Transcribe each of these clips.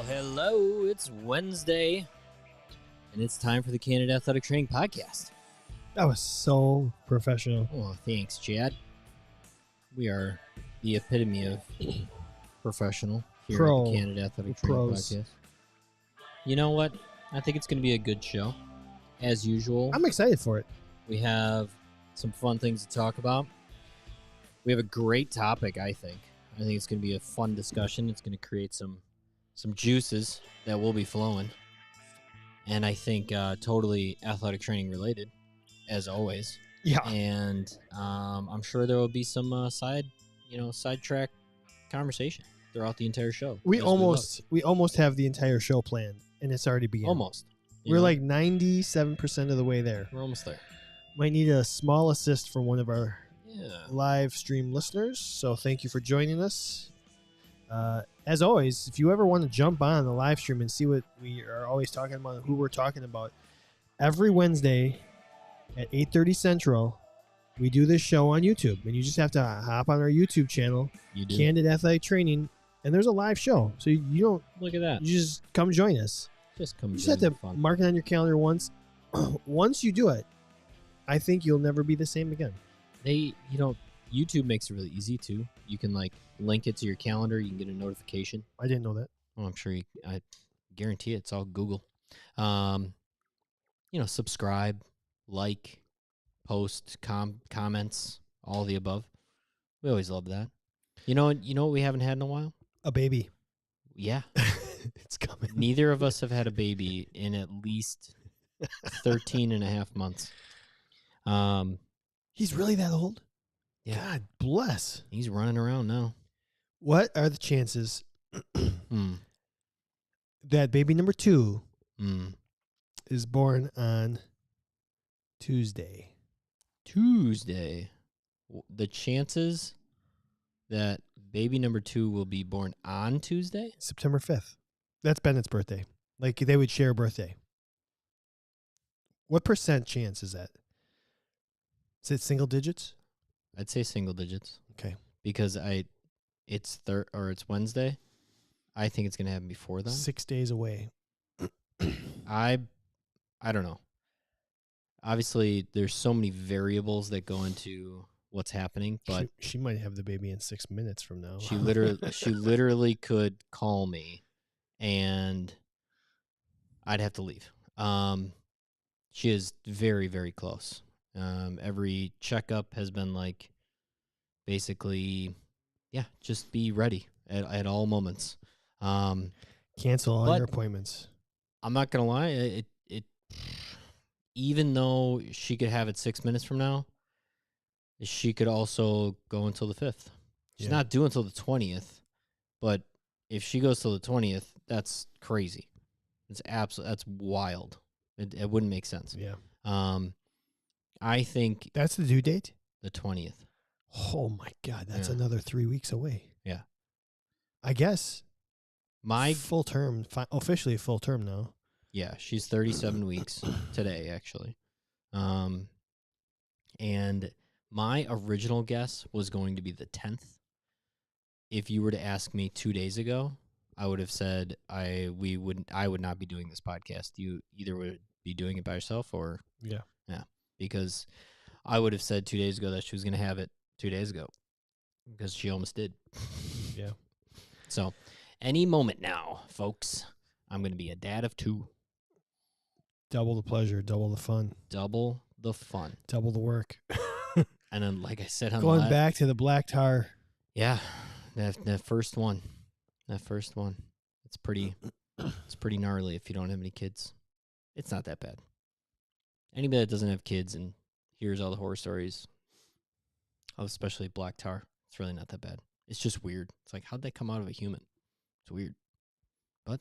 Well, hello. It's Wednesday, and it's time for the Candid Athletic Training podcast. That was so professional. Oh, thanks, Chad. We are the epitome of professional here at the Candid Athletic Training podcast. You know what? I think it's going to be a good show. As usual, I'm excited for it. we have some fun things to talk about. We have a great topic, I think. I think it's going to be a fun discussion. It's going to create some juices that will be flowing. And I think totally athletic training related, as always. Yeah. And I'm sure there will be some sidetrack conversation throughout the entire show. We almost have the entire show planned, and it's already begun. Almost. We're like 97% of the way there. We're almost there. Might need a small assist from one of our live stream listeners, so thank you for joining us. As always, if you ever want to jump on the live stream and see what we are always talking about, who we're talking about, every Wednesday at 8:30 Central, we do this show on YouTube, and you just have to hop on our YouTube channel, Candid Athletic Training, and there's a live show. So you don't look at that. You just come join us. You just have to mark it on your calendar once. Once you do it, I think you'll never be the same again. YouTube makes it really easy too. You can link it to your calendar. You can get a notification. I didn't know that. Oh, I'm sure I guarantee it's all Google. Subscribe, like, post, comments, all the above. We always love that. You know what we haven't had in a while? A baby. Yeah. It's coming. Neither of us have had a baby in at least 13 and a half months. He's really that old? Yeah. God bless. He's running around now. What are the chances that baby number 2 is born on Tuesday? The chances that baby number 2 will be born on Tuesday? September 5th. That's Bennett's birthday. They would share a birthday. What % chance is that? Is it single digits? I'd say single digits. Okay. Because it's Wednesday. I think it's going to happen before then. 6 days away. I don't know. Obviously, there's so many variables that go into what's happening, but she might have the baby in 6 minutes from now. She literally could call me, and I'd have to leave. She is very, very close. Every checkup has been basically, just be ready at all moments. Cancel all your appointments. I'm not gonna lie. It even though she could have it 6 minutes from now, she could also go until the 5th. She's not due until the 20th, but if she goes till the 20th, that's crazy. That's wild. It wouldn't make sense. Yeah. I think that's the due date? The 20th. Oh my God, that's another 3 weeks away. Yeah. I guess my full term, officially full term now. Yeah, she's 37 weeks today, actually. And my original guess was going to be the 10th. If you were to ask me 2 days ago, I would have said I would not be doing this podcast. You either would be doing it by yourself or because I would have said 2 days ago that she was going to have it 2 days ago because she almost did. Yeah. So any moment now, folks, I'm going to be a dad of 2. Double the pleasure, double the fun. Double the fun. Double the work. And then, like I said, going back to the black tar. Yeah, that first one. It's pretty gnarly if you don't have any kids. It's not that bad. Anybody that doesn't have kids and hears all the horror stories, especially black tar, it's really not that bad. It's just weird. It's how'd that come out of a human? It's weird. But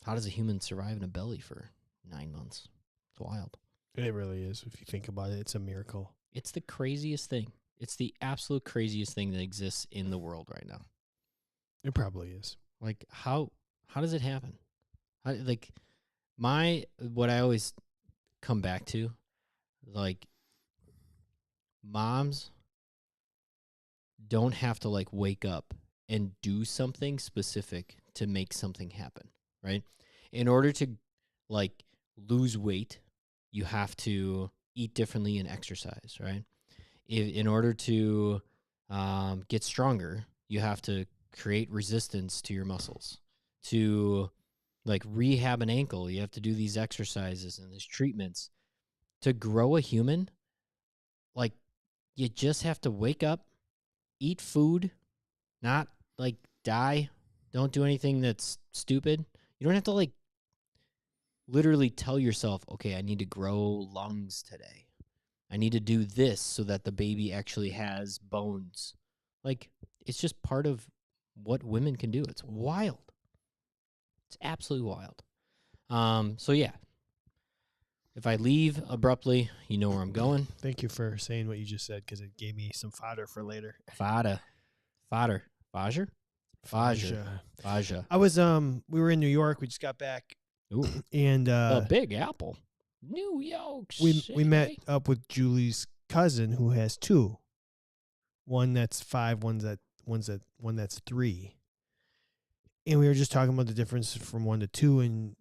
how does a human survive in a belly for 9 months? It's wild. It really is. If you think about it, it's a miracle. It's the craziest thing. It's the absolute craziest thing that exists in the world right now. It probably is. How does it happen? What I always come back to, moms don't have to wake up and do something specific to make something happen, right? In order to like lose weight, you have to eat differently and exercise, right? In order to get stronger, you have to create resistance to your muscles. To like rehab an ankle, you have to do these exercises and these treatments. To grow a human, like you just have to wake up, eat food, not like die. Don't do anything that's stupid. You don't have to like literally tell yourself, okay, I need to grow lungs today. I need to do this so that the baby actually has bones. Like, it's just part of what women can do. It's wild. It's absolutely wild. So yeah. If I leave abruptly, you know where I'm going. Thank you for saying what you just said because it gave me some fodder for later. Fodder. Faja. I was we were in New York. We just got back. Ooh. And the Big Apple. New York City. We met up with Julie's cousin who has two. One that's 5, one that's 3. And we were just talking about the difference from 1 to 2, and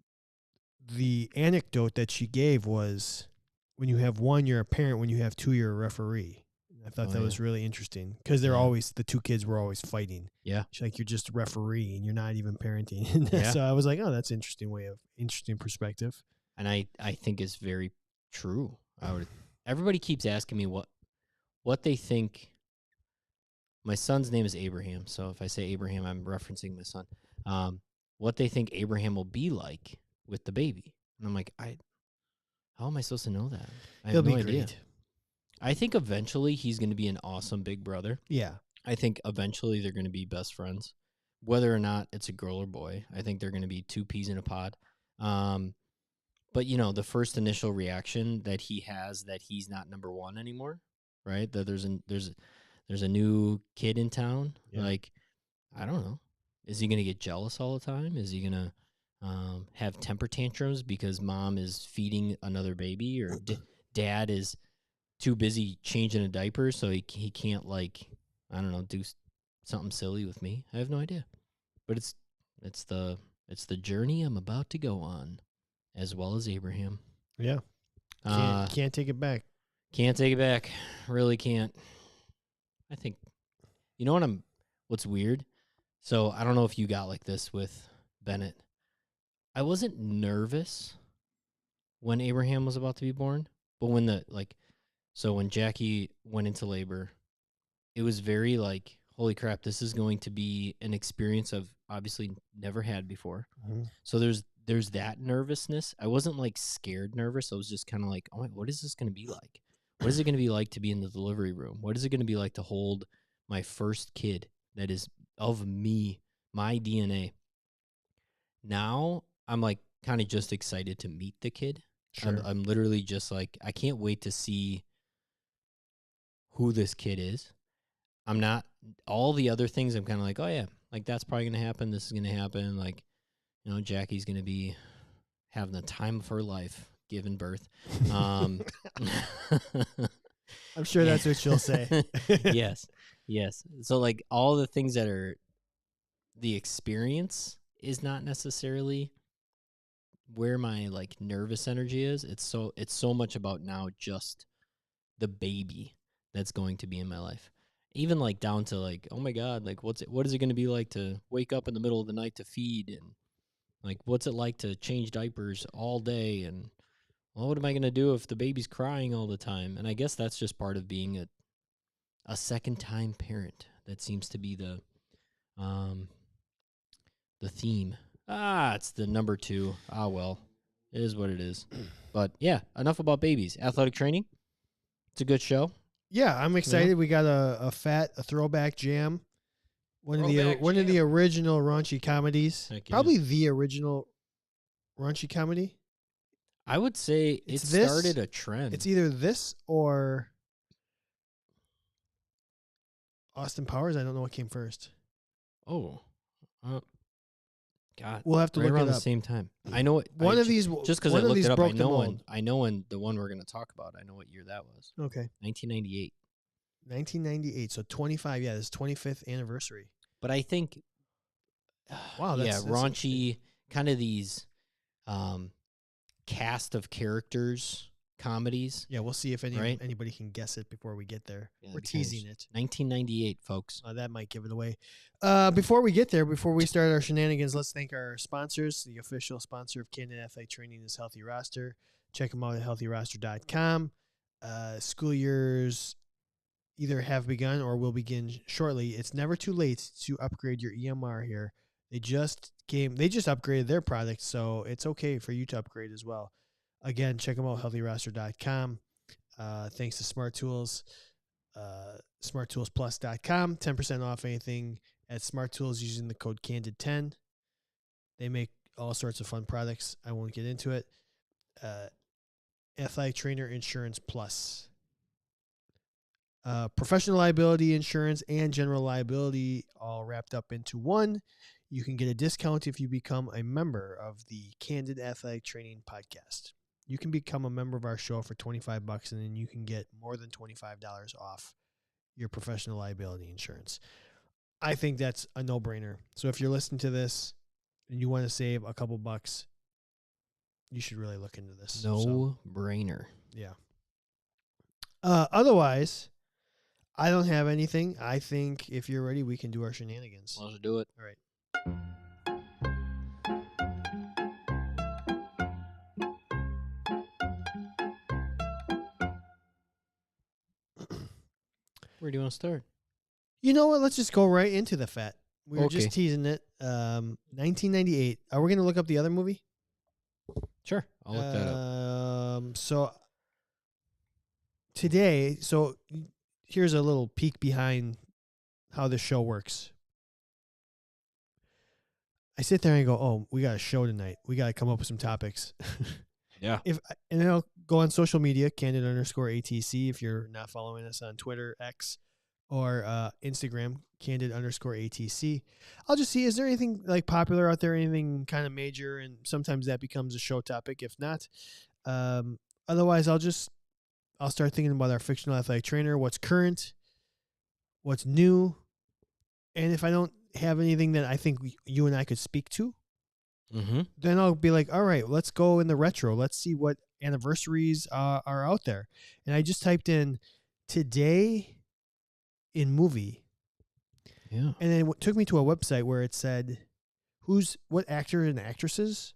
the anecdote that she gave was when you have 1, you're a parent, when you have 2, you're a referee. I thought that was really interesting because they're always, the 2 kids were always fighting. Yeah. She's like, you're just a referee and you're not even parenting. Yeah. So I was like, oh, that's an interesting perspective. And I think it's very true. Everybody keeps asking me what they think. My son's name is Abraham. So if I say Abraham, I'm referencing my son. What they think Abraham will be like with the baby. And I'm like, how am I supposed to know that? I have no idea. Great. I think eventually he's going to be an awesome big brother. Yeah. I think eventually they're going to be best friends. Whether or not it's a girl or boy, I think they're going to be 2 peas in a pod. But, you know, the first initial reaction that he has that he's not number 1 anymore, right? That there's a new kid in town. Yeah. Like, I don't know. Is he going to get jealous all the time? Is he going to have temper tantrums because mom is feeding another baby, or dad is too busy changing a diaper so he can't, like, I don't know, do something silly with me? I have no idea. But it's the journey I'm about to go on, as well as Abraham. Yeah. Can't take it back. Can't take it back. Really can't. I think, you know what's weird? So I don't know if you got like this with Bennett. I wasn't nervous when Abraham was about to be born, but when Jackie went into labor, it was very like, holy crap, this is going to be an experience I've obviously never had before. Mm-hmm. So there's that nervousness. I wasn't like scared nervous. I was just kind of like, oh, what is this going to be like? What is it going to be like to be in the delivery room? What is it going to be like to hold my first kid that is of me, my DNA? Now I'm like kind of just excited to meet the kid. Sure. I'm literally just like, I can't wait to see who this kid is. I'm not, all the other things I'm kind of like, oh yeah, like that's probably going to happen. This is going to happen. Like, you know, Jackie's going to be having the time of her life giving birth. I'm sure that's what she'll say. Yes. So like all the things that are the experience is not necessarily where my like nervous energy is. It's so much about now just the baby that's going to be in my life. Even like down to like, oh my God, like what is it going to be like to wake up in the middle of the night to feed, and like what's it like to change diapers all day, and well, what am I going to do if the baby's crying all the time? And I guess that's just part of being a second time parent. That seems to be the theme. It's the number 2. Well, it is what it is. But yeah, enough about babies. Athletic training. It's a good show. Yeah, I'm excited. Yeah. We got a throwback jam. One of the original raunchy comedies. Yeah. Probably the original raunchy comedy. I would say it started a trend. It's either this or Austin Powers. I don't know what came first. Oh, God! We'll have to look around it the up. same time. I know it. One of these, just because I looked it up, I know when the one we're going to talk about. I know what year that was. Okay, 1998. 1998. So 25. Yeah, this 25th anniversary. But I think Wow, yeah, that's raunchy, kind of these cast of characters comedies. Yeah, we'll see if Right? anybody can guess it before we get there. Yeah, We're that'd be kinda teasing it. 1998, folks. That might give it away. Before we get there, before we start our shenanigans, let's thank our sponsors. The official sponsor of Candid Athletic Training is Healthy Roster. Check them out at healthyroster.com. School years either have begun or will begin shortly. It's never too late to upgrade your EMR here. They just upgraded their product, so it's okay for you to upgrade as well. Again, check them out, healthyroster.com. Thanks to Smart Tools, smarttoolsplus.com. 10% off anything at Smart Tools using the code CANDID10. They make all sorts of fun products. I won't get into it. Athletic Trainer Insurance Plus. Professional liability insurance and general liability all wrapped up into one. You can get a discount if you become a member of the Candid Athletic Training podcast. You can become a member of our show for $25, and then you can get more than $25 off your professional liability insurance. I think that's a no-brainer. So if you're listening to this and you want to save a couple bucks, you should really look into this. No-brainer. Yeah. Otherwise, I don't have anything. I think if you're ready, we can do our shenanigans. Let's do it. All right. Where do you want to start? You know what? Let's just go right into the fat. We were Okay. just teasing it. 1998. Are we going to look up the other movie? Sure. I'll look that up. So today, here's a little peek behind how this show works. I sit there and I go, "Oh, we got a show tonight. We got to come up with some topics." Yeah. And then I'll go on social media, Candid_ATC. If you're not following us on Twitter, X, or Instagram, Candid_ATC. I'll just see, is there anything like popular out there, anything kind of major, and sometimes that becomes a show topic. If not, otherwise I'll start thinking about our fictional athletic trainer, what's current, what's new, and if I don't have anything that I think you and I could speak to, then I'll be like, all right, let's go in the retro. Let's see what anniversaries are out there. And I just typed in today in movie. Yeah. And then it took me to a website where it said what actor and actresses'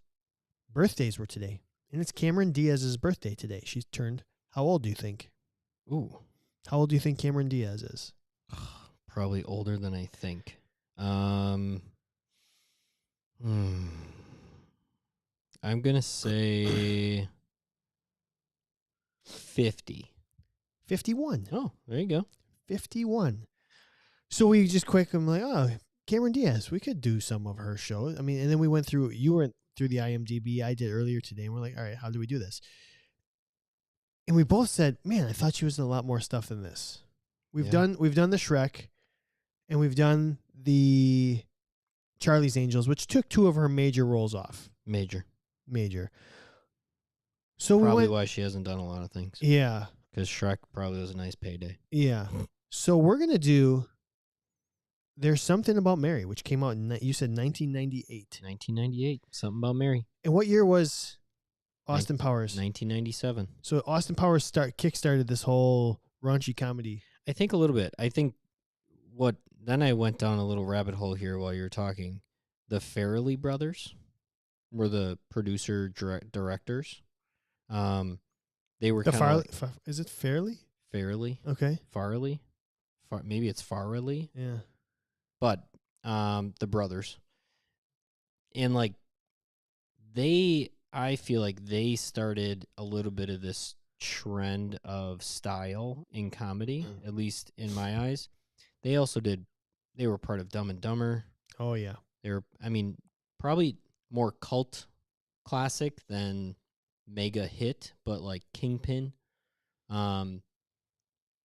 birthdays were today. And it's Cameron Diaz's birthday today. She's turned, how old do you think? Ooh. How old do you think Cameron Diaz is? Probably older than I think. I'm going to say 50. 51. Oh, there you go. 51. So we just I'm like, oh, Cameron Diaz, we could do some of her shows. I mean, and then we went through, you went through the IMDb, I did earlier today, and we're like, all right, how do we do this? And we both said, man, I thought she was in a lot more stuff than this. We've done the Shrek, and we've done the Charlie's Angels, which took two of her major roles off. Major. So probably why she hasn't done a lot of things. Yeah. Because Shrek probably was a nice payday. Yeah. So we're going to do There's Something About Mary, which came out in, you said 1998. 1998. Something About Mary. And what year was Austin Powers? 1997. So Austin Powers kickstarted this whole raunchy comedy. I think a little bit. I think then I went down a little rabbit hole here while you were talking. The Farrelly brothers were the producer directors. They were is it Fairly? Farrelly. Okay. Farley. Maybe it's Farrelly. Yeah. But the brothers. And I feel like they started a little bit of this trend of style in comedy, at least in my eyes. They were part of Dumb and Dumber. Oh, yeah. They were, probably more cult classic than mega hit, but like Kingpin.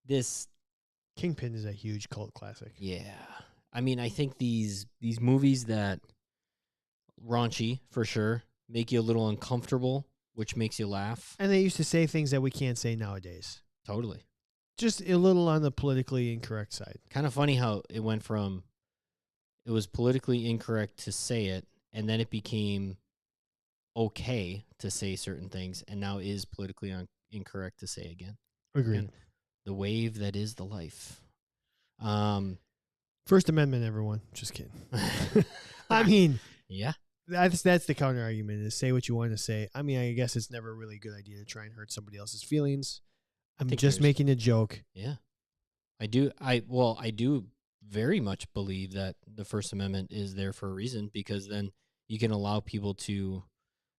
This Kingpin is a huge cult classic. Yeah. I think these movies that raunchy for sure make you a little uncomfortable, which makes you laugh. And they used to say things that we can't say nowadays. Totally. Just a little on the politically incorrect side. Kind of funny how it went from it was politically incorrect to say it, and then it became okay to say certain things, and now is politically incorrect to say again. Agreed. And the wave that is the life. First Amendment, everyone. Just kidding. I mean, yeah, that's the counter argument is say what you want to say. I mean, I guess it's never really a good idea to try and hurt somebody else's feelings. I'm just making a joke. Yeah. I do very much believe that the First Amendment is there for a reason, because then you can allow people to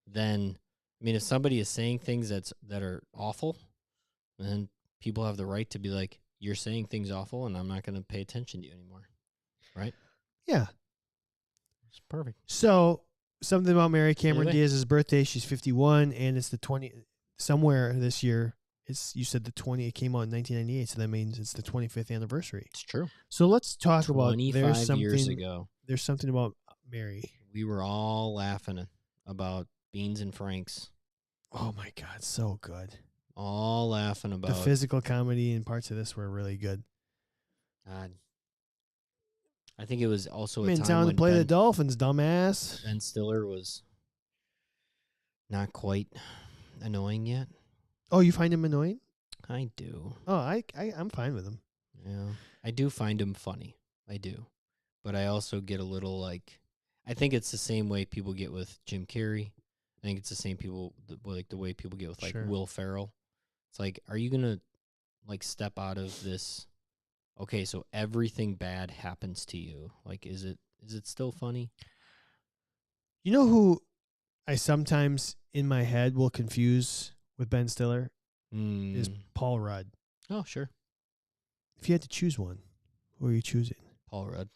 then, I mean, if somebody is saying things that are awful, then people have the right to be like, you're saying things awful and I'm not going to pay attention to you anymore. Right? Yeah. It's perfect. So, something about Mary Cameron Anyway. Diaz's birthday. She's 51, and it's the 20 somewhere this year. You said the 20. It came out in 1998, so that means it's the 25th anniversary. It's true. So let's talk about 25 years ago. There's something about Mary. We were all laughing about Beans and Franks. Oh my God, so good. All laughing about the physical comedy and parts of this were really good. God. I think it was also I'm a in time town when to play the Dolphins, dumbass. Ben Stiller was not quite annoying yet. Oh, you find him annoying? I do. Oh, I'm fine with him. Yeah, I do find him funny. I do, but I also get a little like. I think it's the same way people get with Jim Carrey. I think it's the same the way people get with like Sure. Will Ferrell. It's like, are you gonna like step out of this? Okay, so everything bad happens to you. Like, is it still funny? You know who I sometimes in my head will confuse with Ben Stiller is Paul Rudd. Oh, sure. If you had to choose one, who are you choosing? Paul Rudd.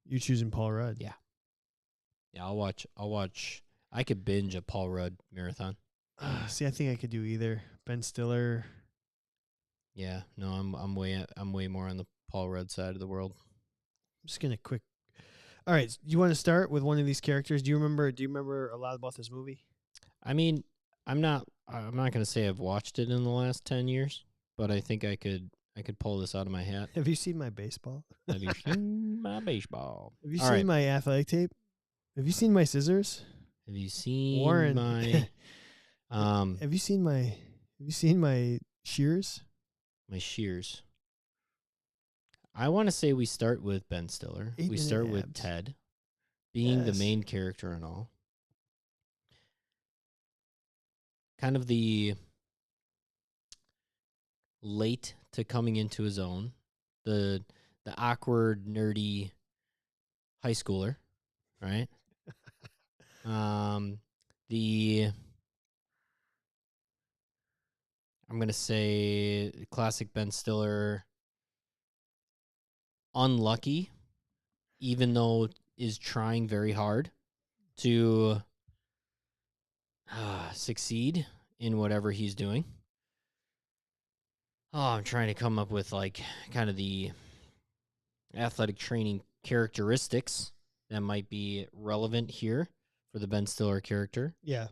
You're choosing Paul Rudd. Yeah. Yeah, I'll watch. I could binge a Paul Rudd marathon. See, I think I could do either. Ben Stiller. Yeah, no, I'm way more on the Paul Rudd side of the world. I'm just gonna quick. All right, you want to start with one of these characters? Do you remember a lot about this movie? I mean, I'm not gonna say I've watched it in the last 10 years, but I think I could pull this out of my hat. Have you seen my baseball? Have you seen my baseball? Have you seen my athletic tape? Have you seen my scissors? Have you seen Warren? my Have you seen my shears? My shears. I want to say we start with Ben Stiller. We start with Ted being the main character and all. Kind of the late to coming into his own. The awkward, nerdy high schooler, right? I'm going to say classic Ben Stiller, unlucky, even though is trying very hard to succeed in whatever he's doing. Oh, I'm trying to come up with like kind of the athletic training characteristics that might be relevant here for the Ben Stiller character. Yeah.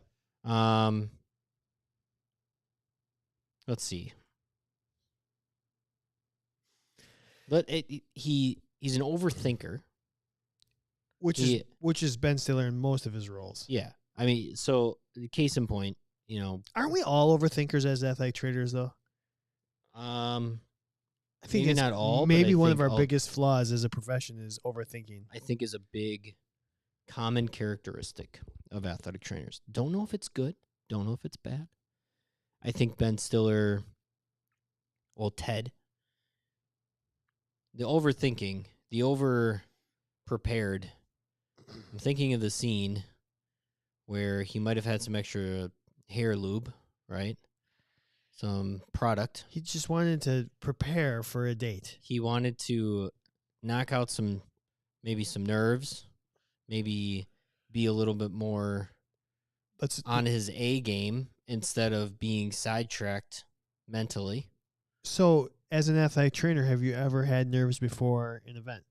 Let's see. He's an overthinker, which is Ben Stiller in most of his roles. Yeah, I mean, so the case in point, aren't we all overthinkers as athletic trainers, though? I think maybe it's not all. Maybe one of our biggest flaws as a profession is overthinking. I think is a big common characteristic of athletic trainers. Don't know if it's good. Don't know if it's bad. I think Ben Stiller, Ted, the overthinking, the over-prepared. I'm thinking of the scene where he might have had some extra hair lube, right? Some product. He just wanted to prepare for a date. He wanted to knock out maybe some nerves, maybe be a little bit more on his A game instead of being sidetracked mentally. So, as an athletic trainer, have you ever had nerves before an event?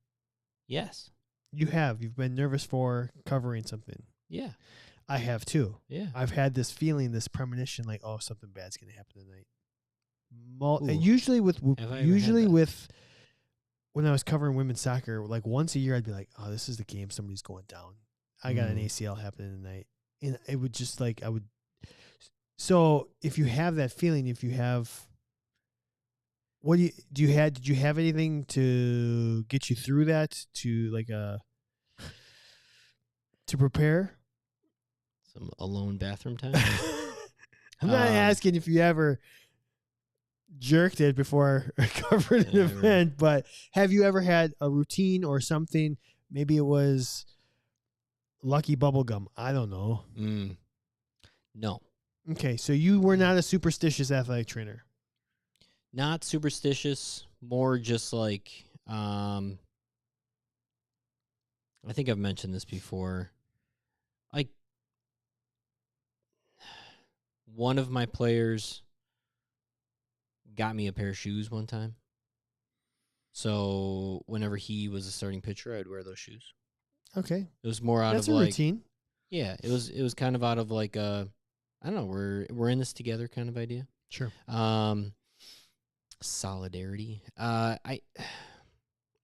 Yes. You have. You've been nervous for covering something. Yeah. I have too. Yeah. I've had this feeling, this premonition, like, oh, something bad's going to happen tonight. And usually with when I was covering women's soccer, like once a year, I'd be like, "Oh, this is the game. Somebody's going down. I got an ACL happening tonight," and it would just like I would. So if you have that feeling, if you have, what do you had? Did you have anything to get you through that? To like to prepare? Some alone bathroom time. I'm not asking if you ever jerked it before covering an event, but have you ever had a routine or something? Maybe it was Lucky Bubblegum. I don't know. No. Okay, so you were not a superstitious athletic trainer. Not superstitious, more just like I think I've mentioned this before. Like one of my players got me a pair of shoes one time. So whenever he was a starting pitcher, I'd wear those shoes. Okay. It was more out That's of a like routine. Yeah, it was kind of out of like I don't know, we're in this together kind of idea. Sure. Solidarity. I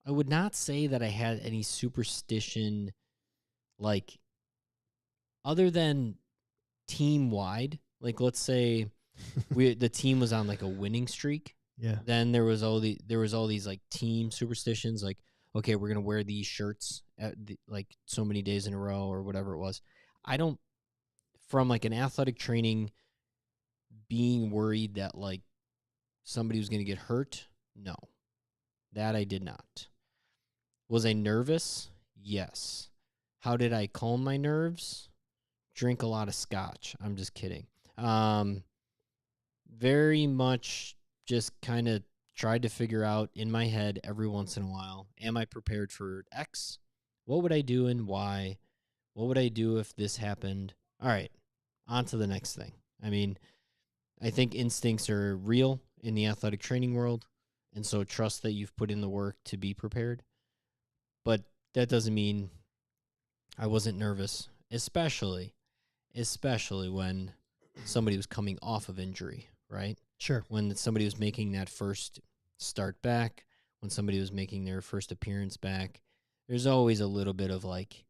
would not say that I had any superstition like other than team wide. Like let's say the team was on like a winning streak. Yeah. Then there was all these like team superstitions like okay, we're going to wear these shirts at like so many days in a row or whatever it was. I don't from like an athletic training being worried that like somebody was going to get hurt. No. That I did not. Was I nervous? Yes. How did I calm my nerves? Drink a lot of scotch. I'm just kidding. Very much just kind of tried to figure out in my head every once in a while, am I prepared for X? What would I do and why? What would I do if this happened? All right, on to the next thing. I mean, I think instincts are real in the athletic training world, and so trust that you've put in the work to be prepared. But that doesn't mean I wasn't nervous, especially when somebody was coming off of injury, right? Sure. When somebody was making that first start back, when somebody was making their first appearance back, there's always a little bit of like,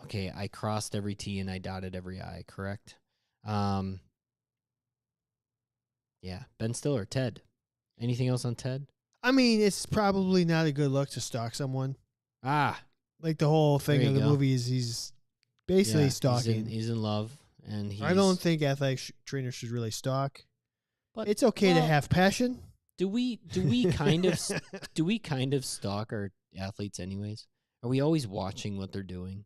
okay, I crossed every T and I dotted every I, correct? Yeah, Ben Stiller, Ted. Anything else on Ted? I mean, it's probably not a good look to stalk someone. Ah, like the whole thing of the movie is he's basically stalking. He's in love, and I don't think athletic trainers should really stalk. But it's okay to have passion. Do we kind of stalk our athletes anyways? Are we always watching what they're doing?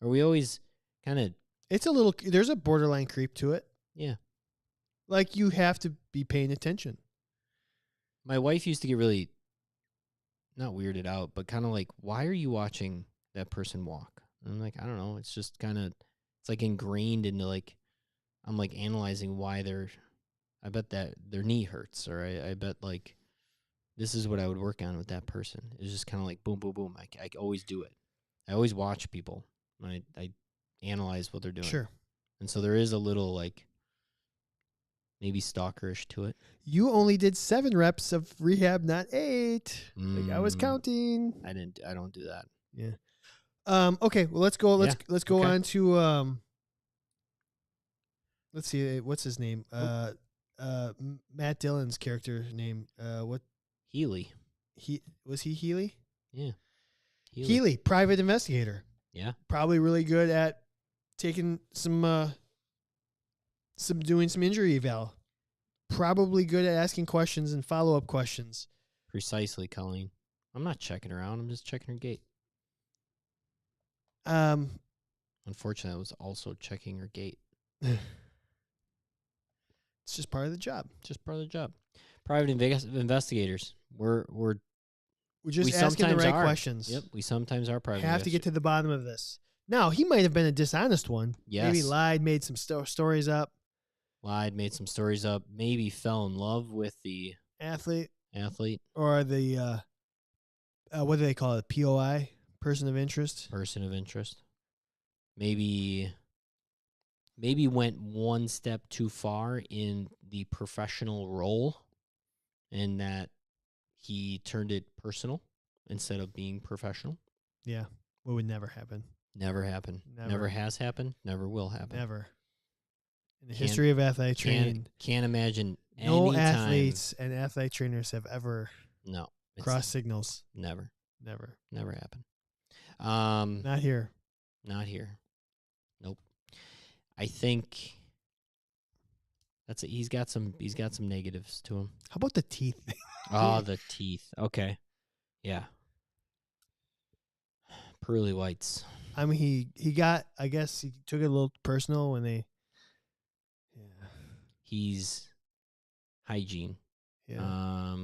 Are we always kind of? It's a little. There's a borderline creep to it. Yeah. Like you have to be paying attention. My wife used to get really not weirded out, but kind of like, why are you watching that person walk? And I'm like, I don't know. It's just kind of, it's like ingrained into like, I'm like analyzing why I bet that their knee hurts, or I bet like this is what I would work on with that person. It's just kind of like boom, boom, boom. I always do it. I always watch people. I analyze what they're doing. Sure. And so there is a little like maybe stalkerish to it. You only did 7 reps of rehab, not 8. Like I was counting. I don't do that. Yeah. Okay. Well, let's go. Let's go on to let's see. What's his name? Matt Dillon's character name. What? Healy. Was he Healy? Yeah. Healy, private investigator. Yeah. Probably really good at taking doing some injury eval. Probably good at asking questions and follow-up questions. Precisely, Colleen. I'm not checking her out. I'm just checking her gait. Unfortunately, I was also checking her gait. It's just part of the job. Private investigators. We're just asking the right questions. Yep, we sometimes are private. Have to get to the bottom of this. Now, he might have been a dishonest one. Yes. Maybe lied, made some stories up. Made some stories up. Maybe fell in love with the athlete, or the what do they call it? POI, person of interest. Maybe went one step too far in the professional role, and that he turned it personal. instead of being professional. Yeah. What would never happen. Never happened. Never. Never has happened. Never will happen. Never. In the Can't- history of athletic training, Can't imagine no any athletes and athletic trainers have ever No. crossed signals. Never. Never. Never happened. Not here. Not here. Nope. I think that's it. He's got some negatives to him. How about the teeth thing? Oh, the teeth. Okay. Yeah. Pearly whites. I mean, he got, I guess he took it a little personal when they. Yeah. He's hygiene. Yeah.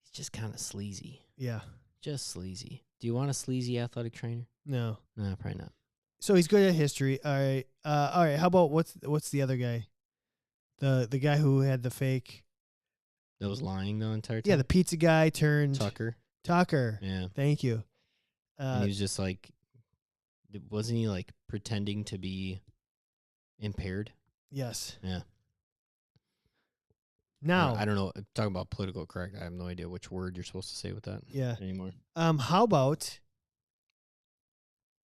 He's just kind of sleazy. Yeah. Just sleazy. Do you want a sleazy athletic trainer? No. No, probably not. So he's good at history. All right. All right. How about what's the other guy? The guy who had the fake. That was lying the entire time? Yeah, the pizza guy turned Tucker. Yeah. Thank you. And he was just like, wasn't he like pretending to be impaired? Yes. Yeah. Now, I don't know. Talking about political correct, I have no idea which word you're supposed to say with that. Yeah. Anymore. How about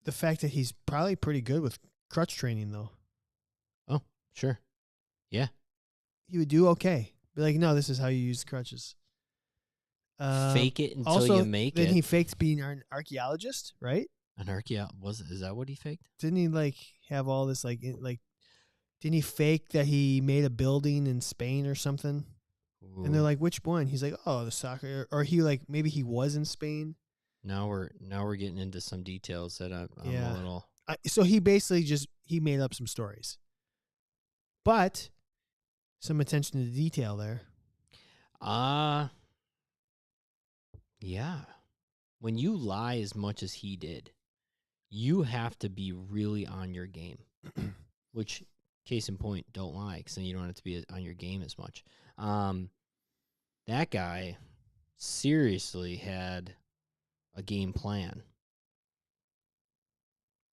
the fact that he's probably pretty good with crutch training, though? Oh, sure. Yeah. He would do okay. Be like, no, this is how you use crutches. Fake it until also, you make then it. he faked being an archaeologist, right? An archaeologist. Is that what he faked? Didn't he like have all this didn't he fake that he made a building in Spain or something? Ooh. And they're like, which one? He's like, oh, the soccer, or he like maybe he was in Spain. Now we're getting into some details that I'm a little. So he basically he made up some stories, but some attention to detail there. Yeah. When you lie as much as he did, you have to be really on your game. Which, case in point, don't lie, because then you don't have to be on your game as much. That guy seriously had a game plan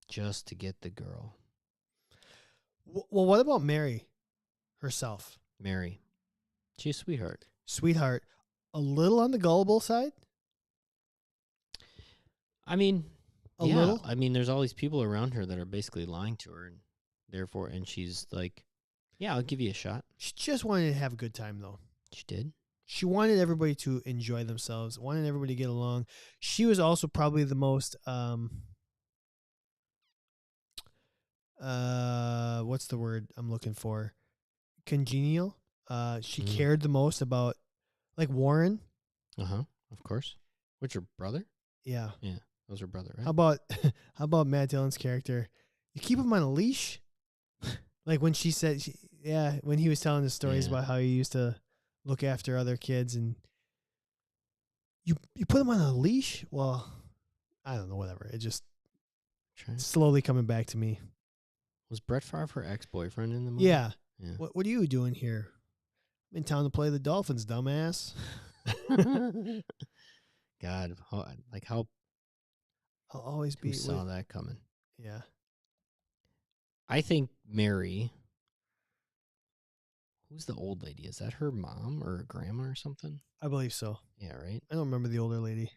just to get the girl. Well, what about Mary herself? Mary. She's a sweetheart. Sweetheart. A little on the gullible side? I mean, a little? I mean, there's all these people around her that are basically lying to her, and therefore, and she's like, yeah, I'll give you a shot. She just wanted to have a good time, though. She did. She wanted everybody to enjoy themselves, wanted everybody to get along. She was also probably the most, what's the word I'm looking for? Congenial. She cared the most about, like Warren. Of course. What's your brother? Yeah. Yeah. That was her brother, right? How about Matt Dillon's character? You keep him on a leash? Like when she said, when he was telling the stories about how he used to look after other kids, and you put him on a leash? Well, I don't know, whatever. It just slowly coming back to me. Was Brett Favre her ex-boyfriend in the movie? Yeah. Yeah. What are you doing here? I'm in town to play the Dolphins, dumbass. God, how I'll always be. Who saw that coming? Yeah. I think Mary. Who's the old lady? Is that her mom or her grandma or something? I believe so. Yeah, right? I don't remember the older lady.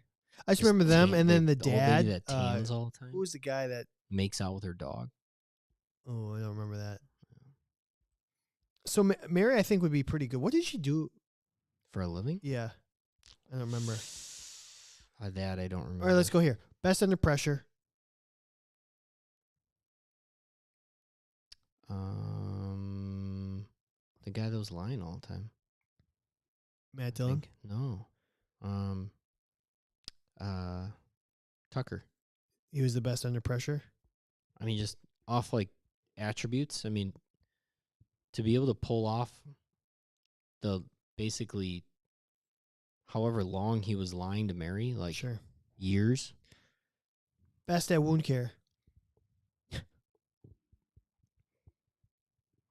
I just remember them, and then the dad. Old lady that tans all the time? Who was the guy that makes out with her dog? Oh, I don't remember that. So Mary, I think, would be pretty good. What did she do for a living? Yeah, I don't remember. That I don't remember. All right, let's go here. Best under pressure. The guy that was lying all the time. Matt Dillon? No. Tucker. He was the best under pressure? I mean, just off like attributes. I mean, to be able to pull off the basically however long he was lying to Mary, like years. Best at wound care.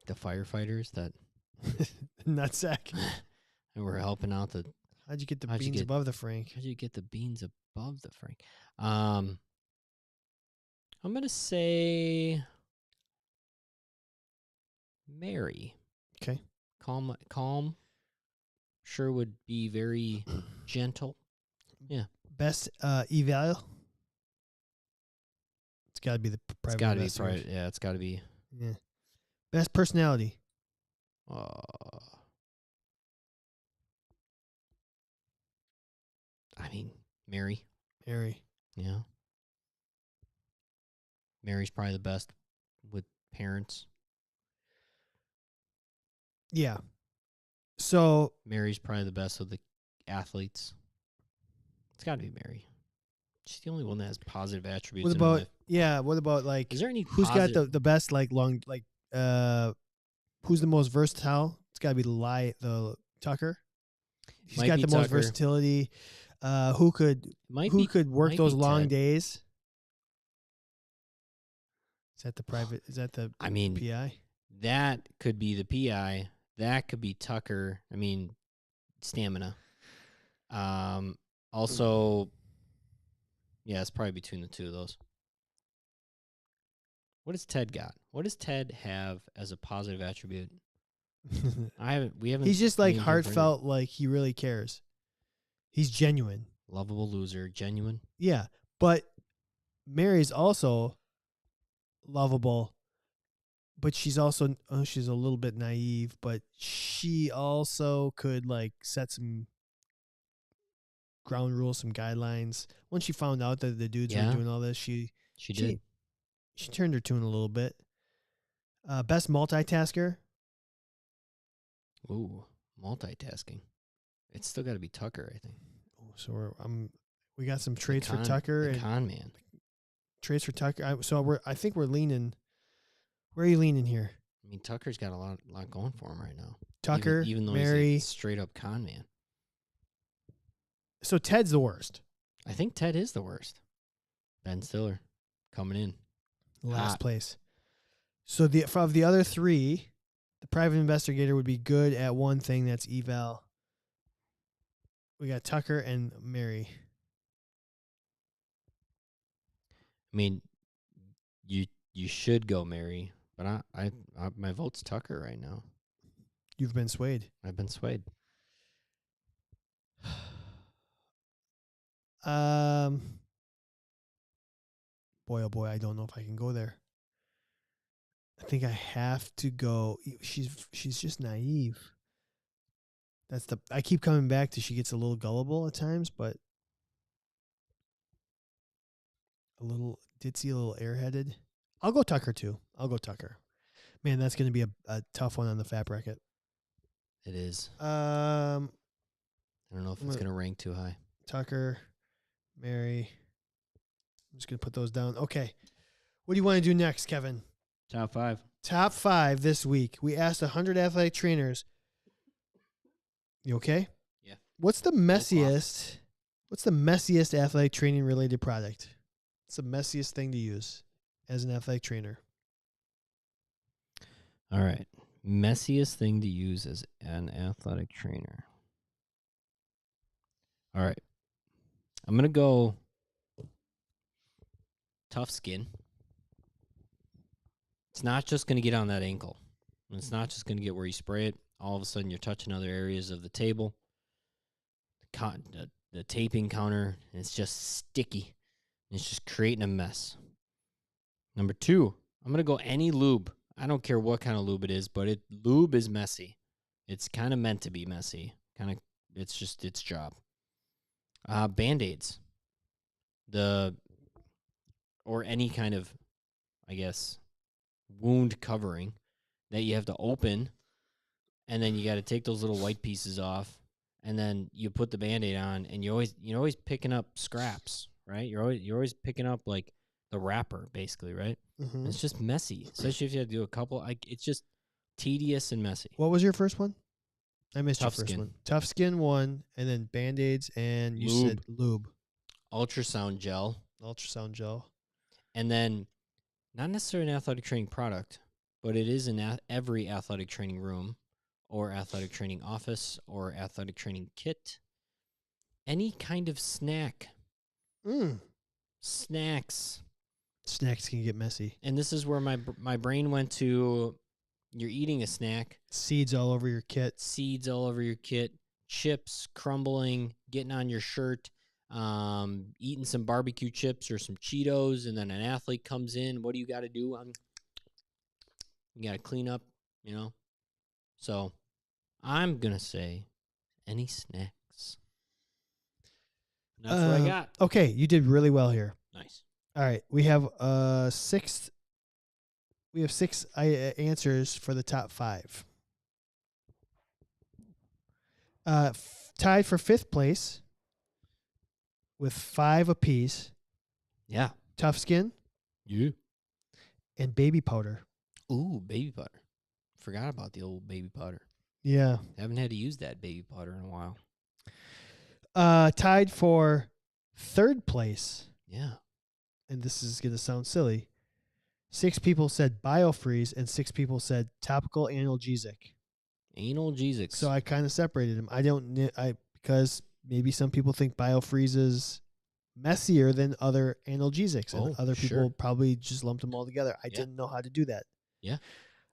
The firefighters that nutsack and we're helping out the. How'd you get the beans above the Frank? How'd you get the beans above the Frank? I'm gonna say Mary. Okay. Calm. Sure would be very gentle. Yeah. Best eval. It's got to be the It's private got to be investor. private. Yeah, it's got to be. Yeah. Best personality. I mean, Mary. Mary. Yeah. Mary's probably the best with parents. Yeah. So Mary's probably the best with the athletes. It's got to be Mary. She's the only one that has positive attributes. what in her about life. what about like Is there any who's got the best like long like who's the most versatile? It's got to be the Tucker. He's got the most versatility. Who could work those long days? Is that the private? Is that the PI? That could be the PI. That could be Tucker. I mean, stamina. Also, yeah, it's probably between the two of those. What has Ted got? What does Ted have as a positive attribute? We haven't. He's just like heartfelt, like he really cares. He's genuine. Lovable loser, genuine. Yeah, but Mary's also lovable, but she's also she's a little bit naive, but she also could like set some ground rules, some guidelines. Once she found out that the dudes were doing all this, she did. She turned her tune a little bit. Best multitasker. Ooh, multitasking. It's still got to be Tucker, I think. So we got some traits for Tucker. The con man. Traits for Tucker. I think we're leaning. Where are you leaning here? I mean, Tucker's got a lot going for him right now. Tucker, even though Mary, he's a straight up con man. So Ted's the worst. I think Ted is the worst. Ben Stiller coming in last place. So of the other three, the private investigator would be good at one thing. That's eval. We got Tucker and Mary. I mean, you should go Mary, but I my vote's Tucker right now. You've been swayed. I've been swayed. Boy, oh boy, I don't know if I can go there. I think I have to go. She's just naive. I keep coming back to she gets a little gullible at times, but a little ditzy, a little airheaded. I'll go Tucker too. I'll go Tucker. Man, that's going to be a tough one on the fat bracket. It is. I don't know if it's going to rank too high. Tucker, Mary. I'm just going to put those down. Okay. What do you want to do next, Kevin? Top 5. Top 5 this week. We asked 100 athletic trainers. You okay? Yeah. What's the messiest athletic training related product? What's the messiest thing to use as an athletic trainer? All right. Messiest thing to use as an athletic trainer. All right. I'm going to go tough skin. It's not just going to get on that ankle. It's not just going to get where you spray it. All of a sudden, you're touching other areas of the table. The taping counter, and it's just sticky. And it's just creating a mess. Number 2, I'm going to go any lube. I don't care what kind of lube it is, but lube is messy. It's kind of meant to be messy. It's just its job. Band-Aids. Or any kind of, I guess, wound covering that you have to open, and then you got to take those little white pieces off, and then you put the Band-Aid on, and you're always picking up scraps, right? You're always picking up like the wrapper, basically, right? Mm-hmm. It's just messy, especially if you have to do a couple. It's just tedious and messy. What was your first one? I missed your first one. Tough Skin 1, and then Band-Aids, and you said lube. Ultrasound gel. And then, not necessarily an athletic training product, but it is in every athletic training room or athletic training office or athletic training kit. Any kind of snack. Snacks. Snacks can get messy. And this is where my brain went to, you're eating a snack. Seeds all over your kit. Chips crumbling, getting on your shirt. eating some barbecue chips or some Cheetos, and then an athlete comes in. What do you got to do? You got to clean up, So I'm going to say any snacks. And that's what I got. Okay, you did really well here. Nice. All right, we have six answers for the top 5. Tied for 5th place with 5 apiece. Yeah. Tough Skin You. and Baby Powder. Ooh, baby powder. Forgot about the old baby powder. Yeah. Haven't had to use that baby powder in a while. Tied for 3rd place. Yeah. And this is going to sound silly. 6 people said Biofreeze and 6 people said topical analgesic. Analgesics. So I kind of separated them. Because maybe some people think Biofreeze is messier than other analgesics, and other people probably just lumped them all together. I didn't know how to do that. Yeah.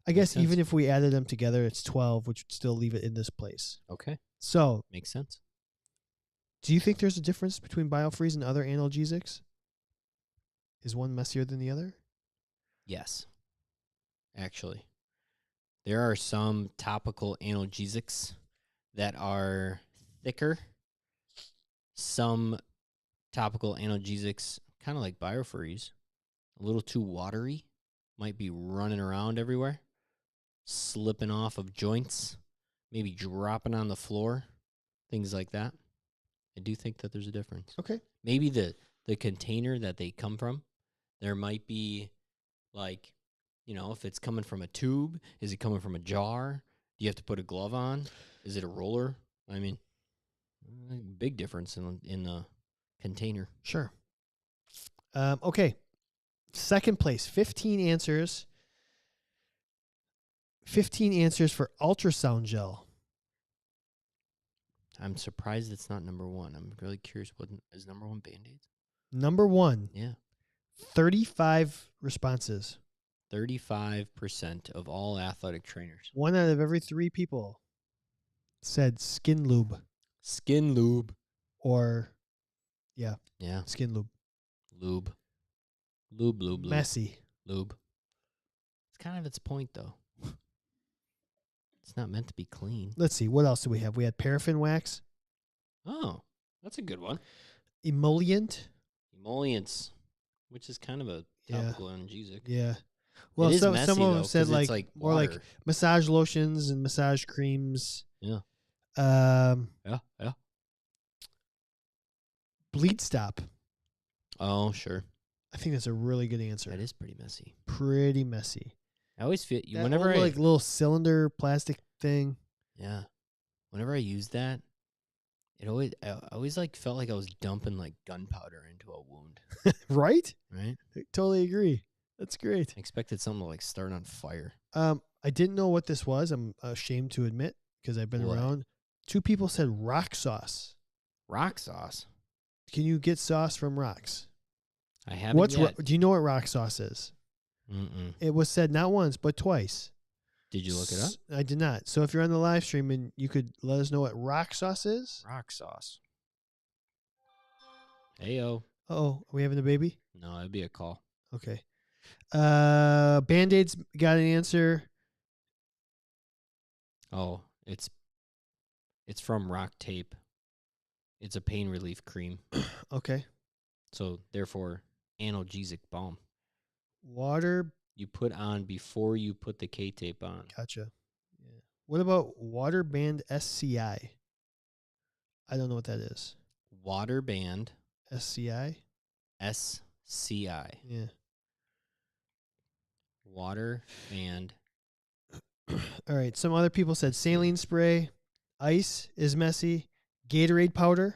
I guess even if we added them together, it's 12, which would still leave it in this place. Okay. So makes sense. Do you think there's a difference between Biofreeze and other analgesics? Is one messier than the other? Yes. Actually, there are some topical analgesics that are thicker. Some topical analgesics, kind of like Biofreeze, a little too watery, might be running around everywhere, slipping off of joints, maybe dropping on the floor, things like that. I do think that there's a difference. Okay. Maybe the container that they come from, there might be like, if it's coming from a tube, is it coming from a jar? Do you have to put a glove on? Is it a roller? I mean, big difference in the container. Sure. Okay. 2nd place, 15 answers. 15 answers for ultrasound gel. I'm surprised it's not number 1. I'm really curious, what is number 1 Band-Aids? Number 1. Yeah. 35 responses. 35% of all athletic trainers. 1 out of every 3 people said skin lube. Skin lube. Or, yeah. Skin lube. Lube. Lube. Messy. Lube. It's kind of its point, though. It's not meant to be clean. Let's see. What else do we have? We had paraffin wax. Oh, that's a good one. Emollient. Emollients, which is kind of a topical analgesic. Yeah. Well, some of them said like more water. like massage lotions and massage creams. Yeah. Yeah. Bleed stop. Oh, sure. I think that's a really good answer. That is pretty messy. Pretty messy. I always feel that whenever old, like little cylinder plastic thing. Yeah. Whenever I use that, I always like felt like I was dumping like gunpowder into a wound. Right? Right? I totally agree. That's great. I expected something to like start on fire. I didn't know what this was. I'm ashamed to admit because I've been around. 2 people said rock sauce. Rock sauce? Can you get sauce from rocks? I haven't yet. Do you know what rock sauce is? Mm-mm. It was said not once, but twice. Did you look it up? I did not. So if you're on the live stream and you could let us know what rock sauce is. Rock sauce. Heyo. Uh-oh. Are we having a baby? No, it'd be a call. Okay. Band-Aids got an answer. Oh, it's from Rock Tape. It's a pain relief cream. Okay. So, therefore, analgesic balm. Water. You put on before you put the K-tape on. Gotcha. Yeah. What about Water Band SCI? I don't know what that is. Water Band. SCI? SCI. Yeah. Water Band. All right. Some other people said saline spray. Ice is messy. Gatorade powder.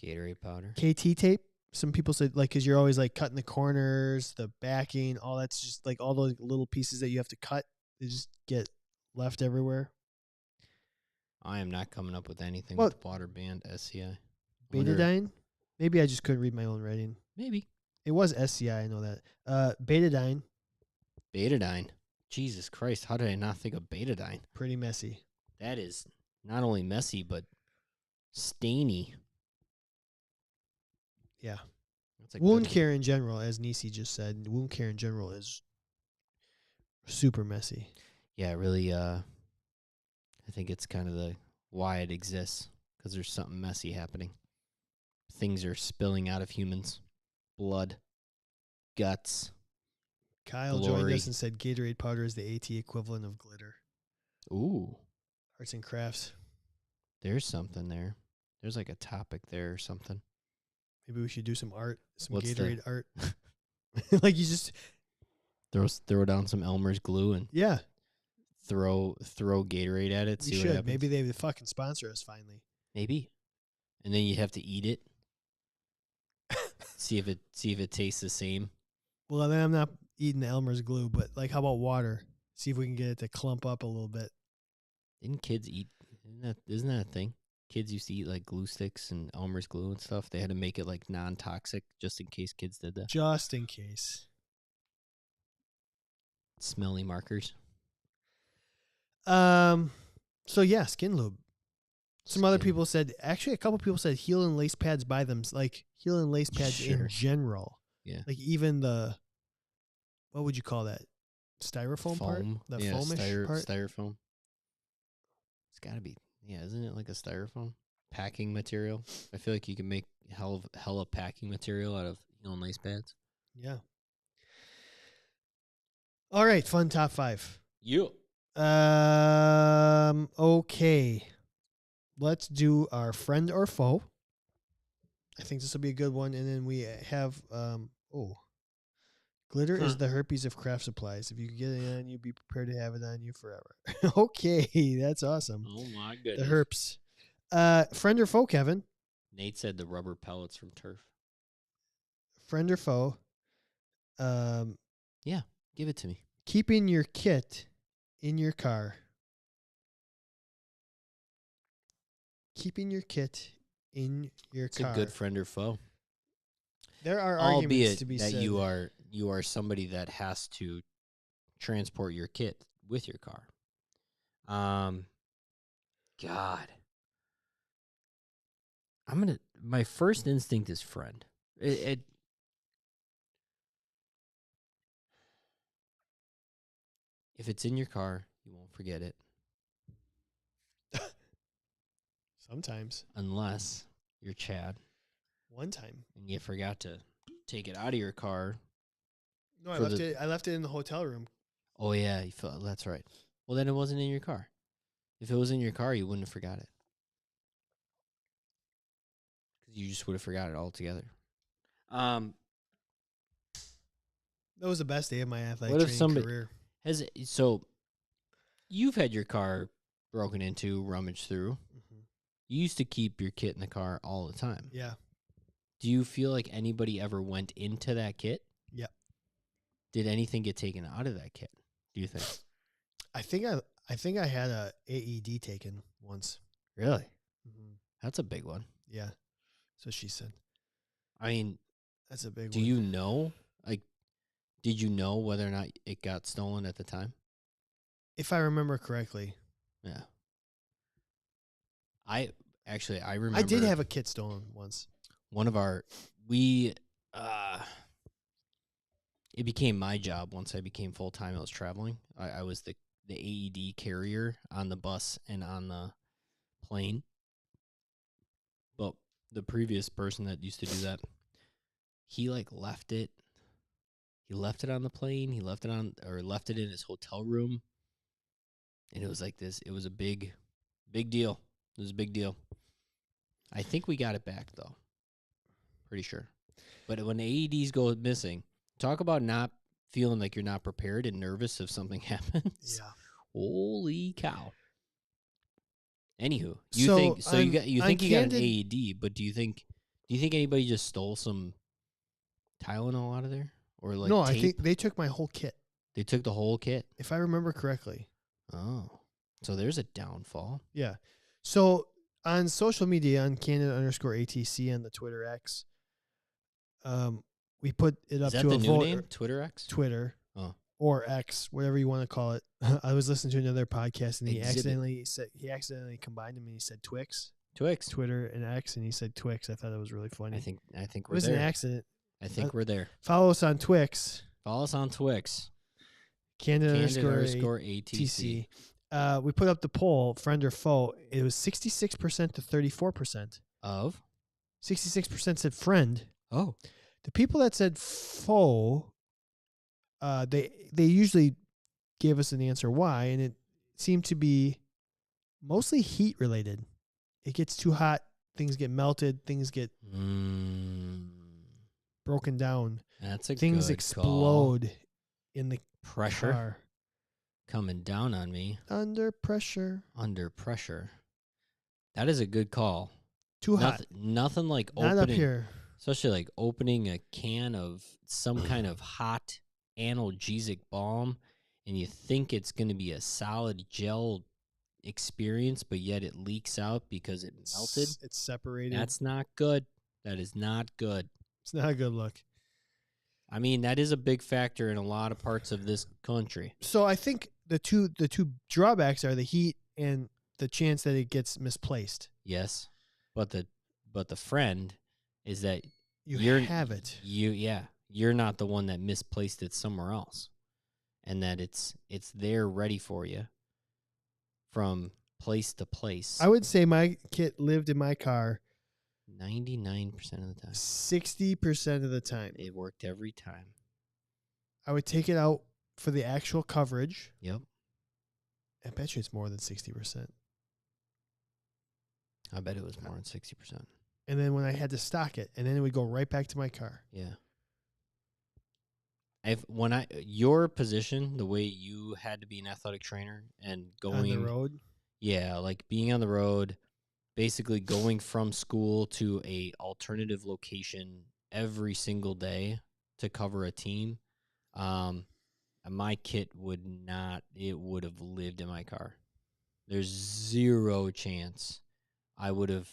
Gatorade powder. KT tape. Some people said like because you're always like cutting the corners, the backing, all that's just like all those little pieces that you have to cut. They just get left everywhere. I am not coming up with anything with Water Band SCI. Betadine? Maybe I just couldn't read my own writing. Maybe. It was SCI, I know that. Betadine. Betadine. Jesus Christ, how did I not think of betadine? Pretty messy. That is not only messy, but stainy. Yeah. That's a Wound good care in general, as Nisi just said, wound care in general is super messy. Yeah, really, I think it's kind of the why it exists, because there's something messy happening. Things are spilling out of humans. Blood, guts, Kyle glory. joined us and said Gatorade powder is the AT equivalent of glitter. Ooh. Arts and crafts. There's something there. There's like a topic there or something. Maybe we should do some art, some What's Gatorade art. Like you just throw down some Elmer's glue and throw Gatorade at it. We see should. what happens. Maybe they would fucking sponsor us finally. Maybe. And then you have to eat it. see if it tastes the same. Well, then I'm not eating Elmer's glue, but like, how about water? See if we can get it to clump up a little bit. Didn't kids eat? Isn't that a thing? Kids used to eat like glue sticks and Elmer's glue and stuff. They had to make it like non-toxic just in case kids did that. Just in case. Smelly markers. So yeah, skin lube. Some other people said, actually, a couple people said heel and lace pads by them, like heel and lace pads in general. Yeah. Like even the, what would you call that? Styrofoam part? The foamish part? Styrofoam. It's got to be. Yeah, isn't it like a styrofoam? Packing material. I feel like you can make hella packing material out of heel and lace pads. Yeah. All right, fun top 5. You. Okay. Let's do our friend or foe. I think this will be a good one. And then we have, glitter is the herpes of craft supplies. If you could get it on you, be prepared to have it on you forever. Okay, that's awesome. Oh my goodness. The herps. Friend or foe, Kevin? Nate said the rubber pellets from turf. Friend or foe? Yeah, give it to me. Keeping your kit in your car. Keeping your kit in your car. It's a good friend or foe. There are arguments to be that said. you are somebody that has to transport your kit with your car. God. My first instinct is friend. If it's in your car, you won't forget it. Sometimes. Unless you're Chad. One time. And you forgot to take it out of your car. No, I left it in the hotel room. Oh, yeah. That's right. Well, then it wasn't in your car. If it was in your car, you wouldn't have forgot it. Because you just would have forgot it altogether. That was the best day of my athletic training career. So, you've had your car broken into, rummaged through. Mm-hmm. You used to keep your kit in the car all the time. Yeah. Do you feel like anybody ever went into that kit? Yeah. Did anything get taken out of that kit, do you think? I think I had a AED taken once. Really? Mm-hmm. That's a big one. Yeah. So she said. I mean, that's a big one. Do you know, like, did you know whether or not it got stolen at the time? If I remember correctly. Yeah. I remember. I did have a kit stolen once. One of it became my job once I became full-time. I was traveling. I was the AED carrier on the bus and on the plane. But the previous person that used to do that, he left it. He left it on the plane. He left it in his hotel room. And it was like this. It was a big deal. It was a big deal. I think we got it back, though. Pretty sure. But when AEDs go missing, talk about not feeling like you're not prepared and nervous if something happens. Yeah. Holy cow. Anywho, you think you got an AED, but do you think anybody just stole some Tylenol out of there? Or like no, tape? I think they took my whole kit. They took the whole kit? If I remember correctly. Oh. So there's a downfall. Yeah. So on social media, on Candid_ATC and the Twitter X, we put it up to a vote. Is that the new name? Twitter X? Twitter. Oh. or X, whatever you want to call it. I was listening to another podcast and he Exhibit. accidentally combined them and he said Twix. Twix. Twitter and X, and he said Twix. I thought it was really funny. I think it we're was there. an accident. I think we're there. Follow us on Twix. Follow us on Twix. Candid _ATC. We put up the poll, friend or foe. It was 66% to 34%. Of? 66% said friend. Oh. The people that said foe, they usually gave us an answer why, and it seemed to be mostly heat related. It gets too hot, things get melted, things get broken down. That's a things good explode call. In the pressure car. Coming down on me. Under pressure. That is a good call. Too hot. Nothing like Not opening, up here. especially like opening a can of some kind of hot analgesic balm, and you think it's going to be a solid gel experience, but yet it leaks out because it melted. It's separated. That's not good. That is not good. It's not a good look. I mean, that is a big factor in a lot of parts of this country. So I think the two drawbacks are the heat and the chance that it gets misplaced. Yes, but the friend is that you have it. You're not the one that misplaced it somewhere else, and that it's there ready for you from place to place. I would say my kit lived in my car 99% of the time. 60% of the time. It worked every time. I would take it out for the actual coverage. Yep. I bet you it's more than 60%. I bet it was more than 60%. And then when I had to stock it, and then it would go right back to my car. Yeah. Your position, the way you had to be an athletic trainer and going on the road. Yeah, like being on the road, basically going from school to a alternative location every single day to cover a team. My kit would have lived in my car. There's zero chance I would have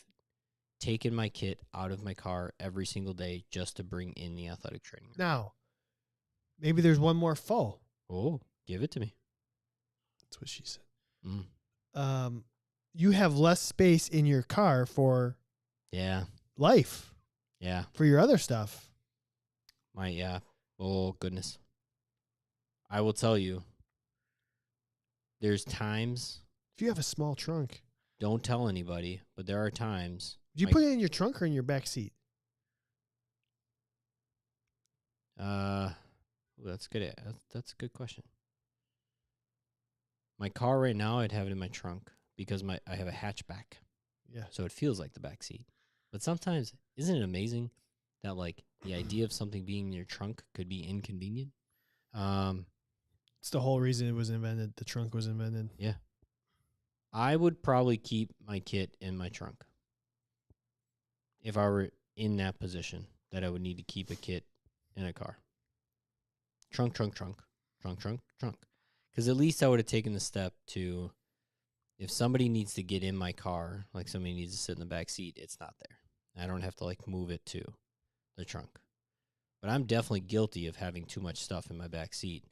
taken my kit out of my car every single day just to bring in the athletic training. Now, maybe there's one more foe. Oh, give it to me. That's what she said. Mm. You have less space in your car for life. Yeah. For your other stuff. Oh, goodness. I will tell you, there's times. If you have a small trunk. Don't tell anybody, but there are times. Do you put it in your trunk or in your back seat? That's good. That's a good question. My car right now, I'd have it in my trunk because I have a hatchback. Yeah. So it feels like the back seat. But sometimes, isn't it amazing that like the idea of something being in your trunk could be inconvenient? It's the whole reason it was invented. The trunk was invented. Yeah. I would probably keep my kit in my trunk if I were in that position that I would need to keep a kit in a car. Trunk. Because at least I would have taken the step to, if somebody needs to get in my car, like somebody needs to sit in the back seat, it's not there. I don't have to like move it to the trunk. But I'm definitely guilty of having too much stuff in my back seat.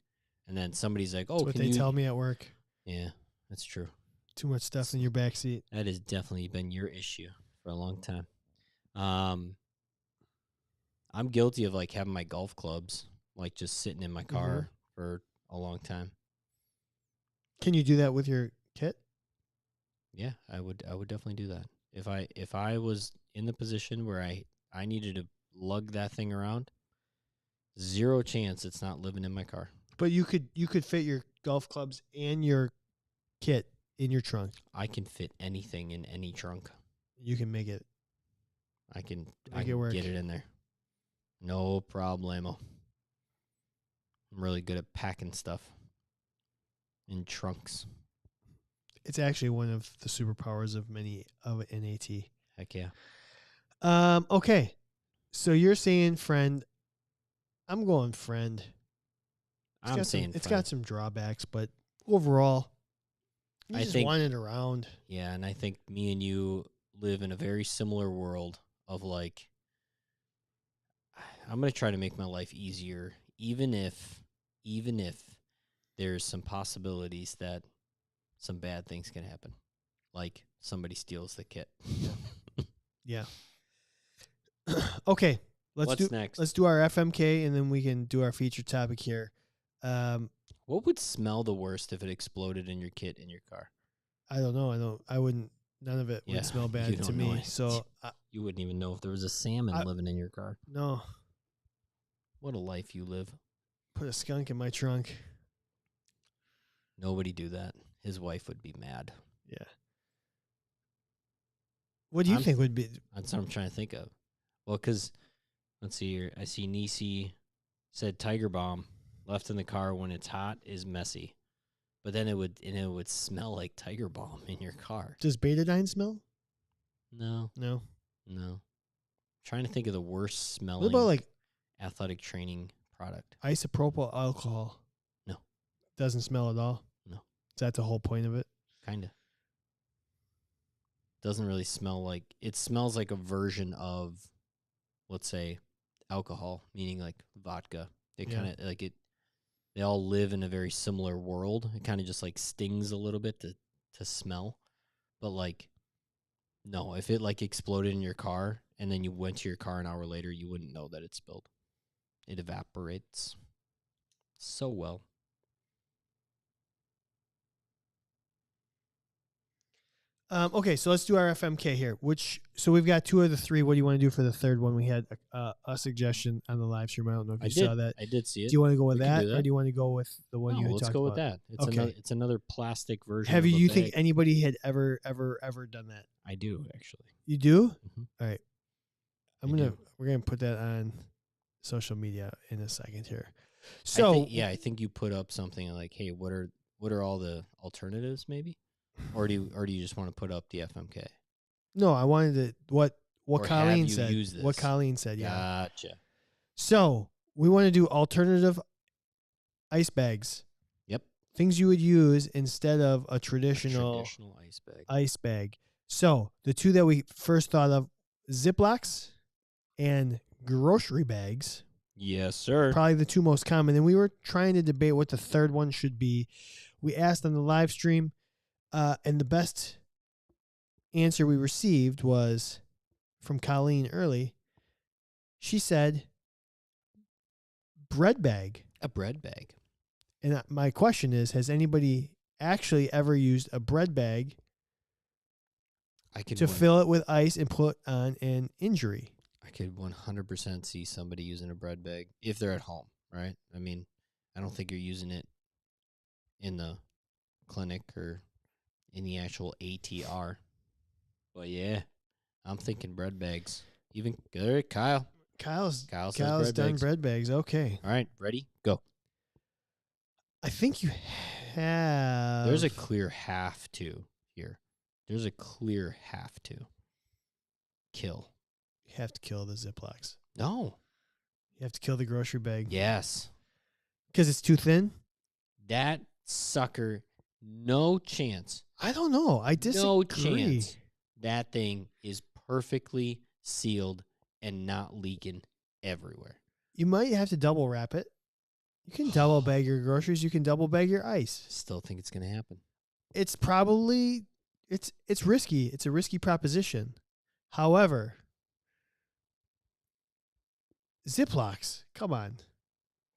And then somebody's like, "Oh, that's what they tell me at work." Yeah, that's true. Too much stuff in your back seat. That has definitely been your issue for a long time. I'm guilty of like having my golf clubs like just sitting in my car for a long time. Can you do that with your kit? Yeah, I would definitely do that. If I was in the position where I needed to lug that thing around, zero chance it's not living in my car. But you could fit your golf clubs and your kit in your trunk. I can fit anything in any trunk. You can make it. I can work. Get it in there. No problemo. I'm really good at packing stuff in trunks. It's actually one of the superpowers of many of NAT. Heck yeah. Okay. So you're saying friend. I'm going friend. It's got some drawbacks, but overall, I just want it around. Yeah, and I think me and you live in a very similar world of like, I'm going to try to make my life easier, even if there's some possibilities that some bad things can happen, like somebody steals the kit. Yeah. Okay. What's next? Let's do our FMK, and then we can do our feature topic here. What would smell the worst if it exploded in your kit in your car? I don't know. I wouldn't. None of it would smell bad to me. So you wouldn't even know if there was a salmon living in your car. No. What a life you live. Put a skunk in my trunk. Nobody do that. His wife would be mad. Yeah. What do you think would be? That's what I'm trying to think of. Well, because, let's see here. I see Nisi said Tiger Bomb left in the car when it's hot is messy. But then it would smell like Tiger Bomb in your car. Does betadine smell? No. Trying to think of the worst smelling. What about like athletic training product? Isopropyl alcohol. No. Doesn't smell at all? No. Is that the whole point of it? Kind of. Doesn't really smell like, it smells like a version of, let's say, alcohol, meaning like vodka. It kind of like it. They all live in a very similar world. It kind of just like stings a little bit to smell, but like, no, if it like exploded in your car and then you went to your car an hour later, you wouldn't know that it spilled. It evaporates so well. Okay, so let's do our FMK here. So we've got 2 of the 3. What do you want to do for the third one? We had a suggestion on the live stream. I don't know if you saw that. I did see it. Do you want to go with that, or do you want to go with the one you had talked about? Let's go with that. It's another plastic version. Have you think anybody had ever done that? I do, actually. You do? Mm-hmm. All right. We're gonna put that on social media in a second here. So I think you put up something like, hey, what are all the alternatives, maybe? Or do you just want to put up the FMK? No, I wanted to what Colleen said. What Colleen said, yeah. Gotcha. So we want to do alternative ice bags. Yep. Things you would use instead of a traditional ice bag. So the 2 that we first thought of, Ziplocs and grocery bags. Yes, sir. Probably the 2 most common. And we were trying to debate what the third one should be. We asked on the live stream. And the best answer we received was from Colleen early. She said, bread bag. A bread bag. And my question is, has anybody actually ever used a bread bag to fill it with ice and put on an injury? I could 100% see somebody using a bread bag if they're at home, right? I mean, I don't think you're using it in the clinic or in the actual ATR. But yeah, I'm thinking bread bags. Even good, Kyle. Kyle's says done bread bags. Okay. All right, ready? Go. I think you have. There's a clear have to here. There's a clear have to. Kill. You have to kill the Ziplocs. No. You have to kill the grocery bag. Yes. Because it's too thin? That sucker, no chance. I don't know. I disagree. No chance. That thing is perfectly sealed and not leaking everywhere. You might have to double wrap it. You can double bag your groceries. You can double bag your ice. Still think it's going to happen. It's probably, it's risky. It's a risky proposition. However, Ziplocs, come on.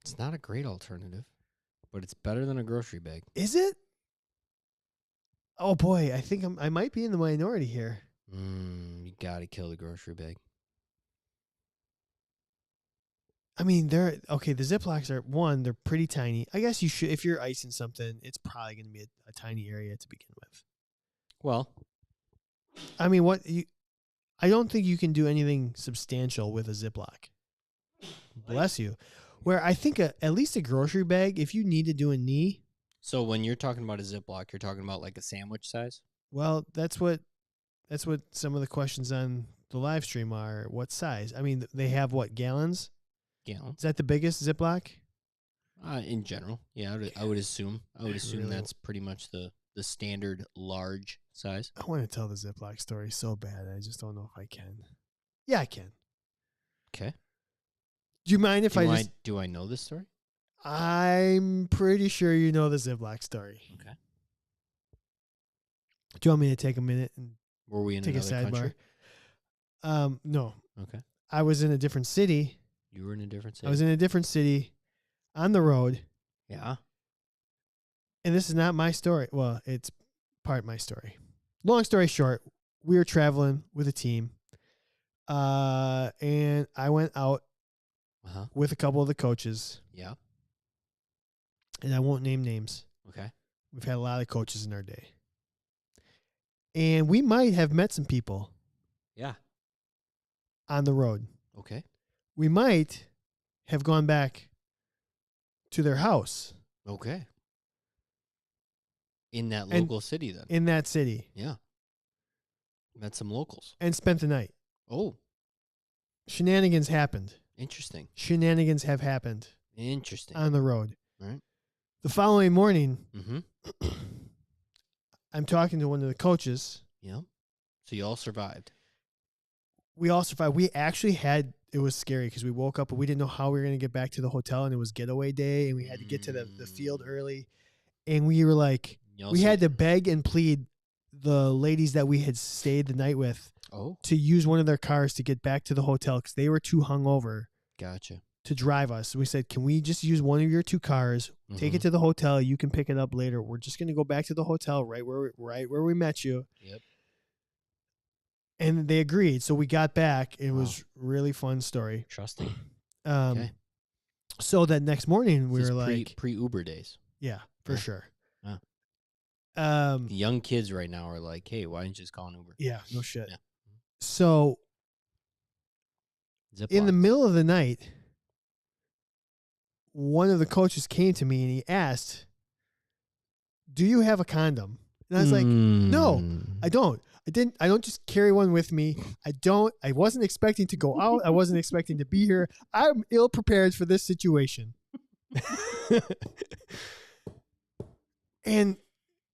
It's not a great alternative, but it's better than a grocery bag. Is it? Oh boy, I think I might be in the minority here. You got to kill the grocery bag. I mean, the Ziplocs are, they're pretty tiny. I guess you should, if you're icing something, it's probably going to be a tiny area to begin with. Well, I mean, I don't think you can do anything substantial with a Ziploc. Bless you. Where I think at least a grocery bag, if you need to do a knee. So when you're talking about a Ziploc, you're talking about like a sandwich size? Well, that's what some of the questions on the live stream are. What size? I mean, they have what, gallons? Gallons. Is that the biggest Ziploc? In general, yeah, I would assume. Really? That's pretty much the standard large size. I want to tell the Ziploc story so bad. I just don't know if I can. Yeah, I can. Okay. Do you mind if do I know this story? I'm pretty sure you know the Ziploc story. Okay. Do you want me to take a minute and Were we in take a another sidebar? country? No. Okay. I was in a different city. You were in a different city? I was in a different city on the road. Yeah. And this is not my story. Well, it's part of my story. Long story short, we were traveling with a team. And I went out with a couple of the coaches. Yeah. And I won't name names. Okay. We've had a lot of coaches in our day. And we might have met some people. Yeah. On the road. Okay. We might have gone back to their house. Okay. In that local city then? In that city. Yeah. Met some locals. And spent the night. Oh. Shenanigans happened. Interesting. Shenanigans have happened. Interesting. On the road. Right. The following morning, mm-hmm. I'm talking to one of the coaches. Yeah. So you all survived. We all survived. We actually had, it was scary because we woke up and we didn't know how we were going to get back to the hotel, and it was getaway day, and we had to get to the field early. And we were like, we had to beg and plead the ladies that we had stayed the night with to use one of their cars to get back to the hotel because they were too hungover. Gotcha. To drive us. We said, can we just use one of your 2 cars, take it to the hotel, you can pick it up later. We're just going to go back to the hotel right where we met you. Yep. And they agreed. So we got back. It was really fun story. Trusting. Okay. So that next morning we were like pre-Uber days. Yeah, for sure. The young kids right now are like, hey, why didn't you just call an Uber? Yeah, no shit. Yeah. So Ziploc. In the middle of the night, one of the coaches came to me and he asked, do you have a condom? And I was like, no, I don't. I don't just carry one with me. I wasn't expecting to go out. I wasn't expecting to be here. I'm ill prepared for this situation. And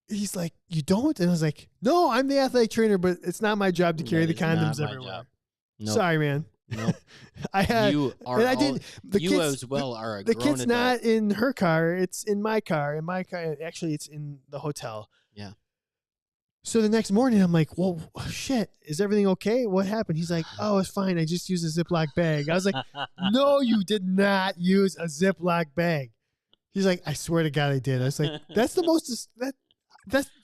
he's like, you don't? And I was like, no, I'm the athletic trainer, but it's not my job to carry the condoms everywhere. Nope. Sorry, man. Nope. I had, you are and I didn't. The you kids, as well are a the grown kid's adult. not in her car. It's in my car. In my car, actually, it's in the hotel. Yeah. So the next morning, I'm like, well, shit, is everything okay? What happened? He's like, oh, it's fine. I just used a Ziploc bag. I was like, no, you did not use a Ziploc bag. He's like, I swear to God, I did. I was like, that's the most, that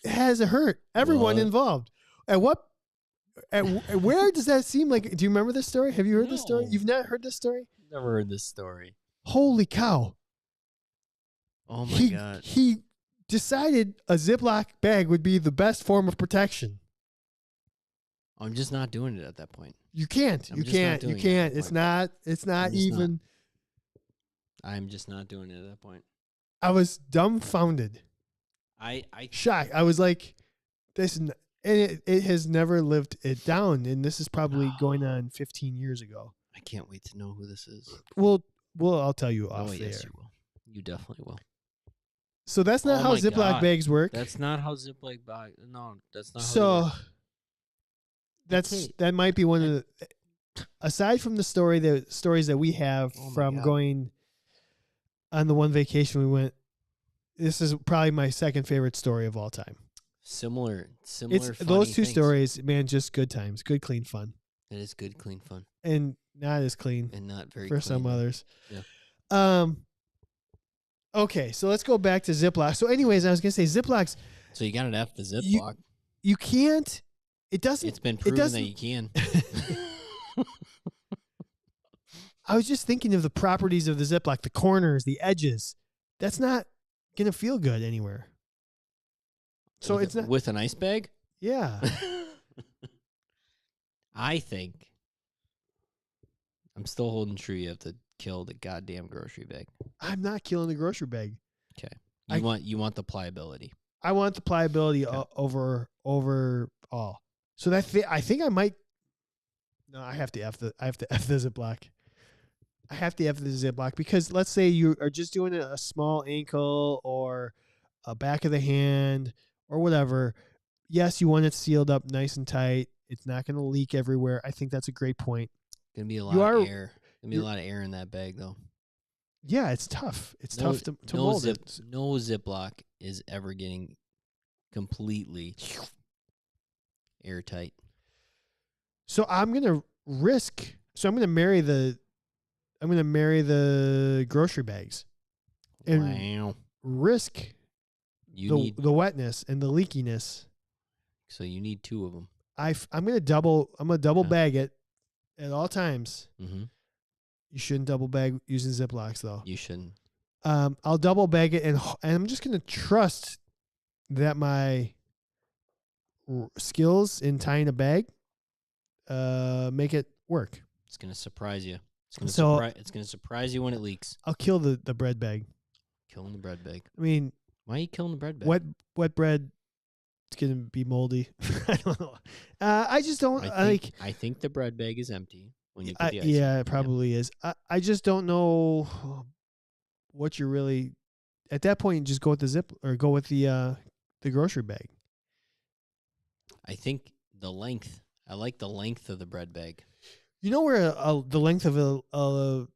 has hurt everyone involved. Where does that seem like? Do you remember this story? Have you heard this story? You've not heard this story? Never heard this story. Holy cow. Oh my God. He decided a Ziploc bag would be the best form of protection. I'm just not doing it at that point. You can't. You can't. It's not even. I'm just not doing it at that point. I was dumbfounded. I shocked. I was like, this, and it has never lived it down. And this is probably going on 15 years ago. I can't wait to know who this is. Well, I'll tell you off there. Yes, you will. You definitely will. So that's not how Ziploc bags work. That's not how Ziploc bag. No, that's not. So that might be one of the. Aside from the stories that we have from going on the one vacation we went, this is probably my second favorite story of all time. Similar. It's those two stories, man. Just good times, good clean fun. It is good clean fun, and not as clean, and not very for clean. some others. Yeah. Okay, so let's go back to Ziploc. So, anyways, I was gonna say Ziplocs. So you got an F the Ziploc. You can't. It doesn't. It's been proven that you can. I was just thinking of the properties of the Ziploc, the corners, the edges. That's not gonna feel good anywhere. So it's not with an ice bag. Yeah. I think I'm still holding true. You have to kill the goddamn grocery bag. I'm not killing the grocery bag. Okay. You want the pliability. I want the pliability over all. So I think I might. No, I have to F the Ziploc. I have to F the Ziploc because let's say you are just doing a small ankle or a back of the hand or whatever. Yes, you want it sealed up nice and tight. It's not going to leak everywhere. I think that's a great point. Gonna be a lot of air. Gonna be a lot of air in that bag though. Yeah, it's tough. It's tough to mold it. No Ziploc is ever getting completely airtight. So I'm gonna risk. So I'm gonna marry the grocery bags, and risk the wetness and the leakiness. So you need 2 of them. I'm gonna double bag it at all times. Mm-hmm. You shouldn't double bag using Ziplocs though. You shouldn't. I'll double bag it, and I'm just gonna trust that my skills in tying a bag make it work. It's gonna surprise you. It's gonna surprise you when it leaks. I'll kill the bread bag. Killing the bread bag. I mean, why are you killing the bread bag? Wet bread. It's gonna be moldy. I don't know. I just don't I think the bread bag is empty when you put the ice. Yeah, it probably is. I just don't know what you're really. At that point, just go with the zip or go with the grocery bag. I think the length. I like the length of the bread bag. You know where the length of a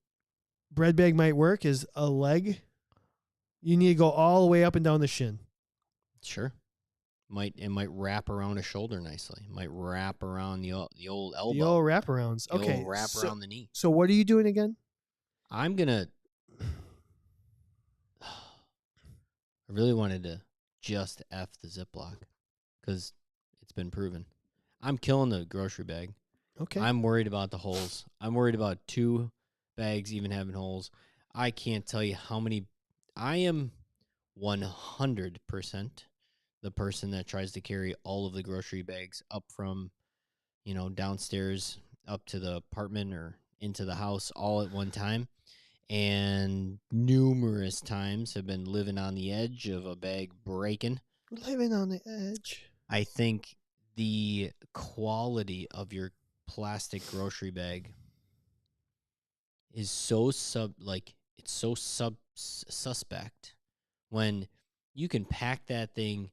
bread bag might work is a leg. You need to go all the way up and down the shin. Sure. It might wrap around a shoulder nicely. It might wrap around the old elbow. The old wraparounds. Okay. Wrap around the knee. So what are you doing again? I'm gonna. I really wanted to just F the Ziploc because it's been proven. I'm killing the grocery bag. Okay. I'm worried about the holes. I'm worried about 2 bags even having holes. I can't tell you how many. I am 100% the person that tries to carry all of the grocery bags up from, downstairs up to the apartment or into the house all at one time. And numerous times have been living on the edge of a bag breaking. Living on the edge. I think the quality of your plastic grocery bag is so suspect when you can pack that thing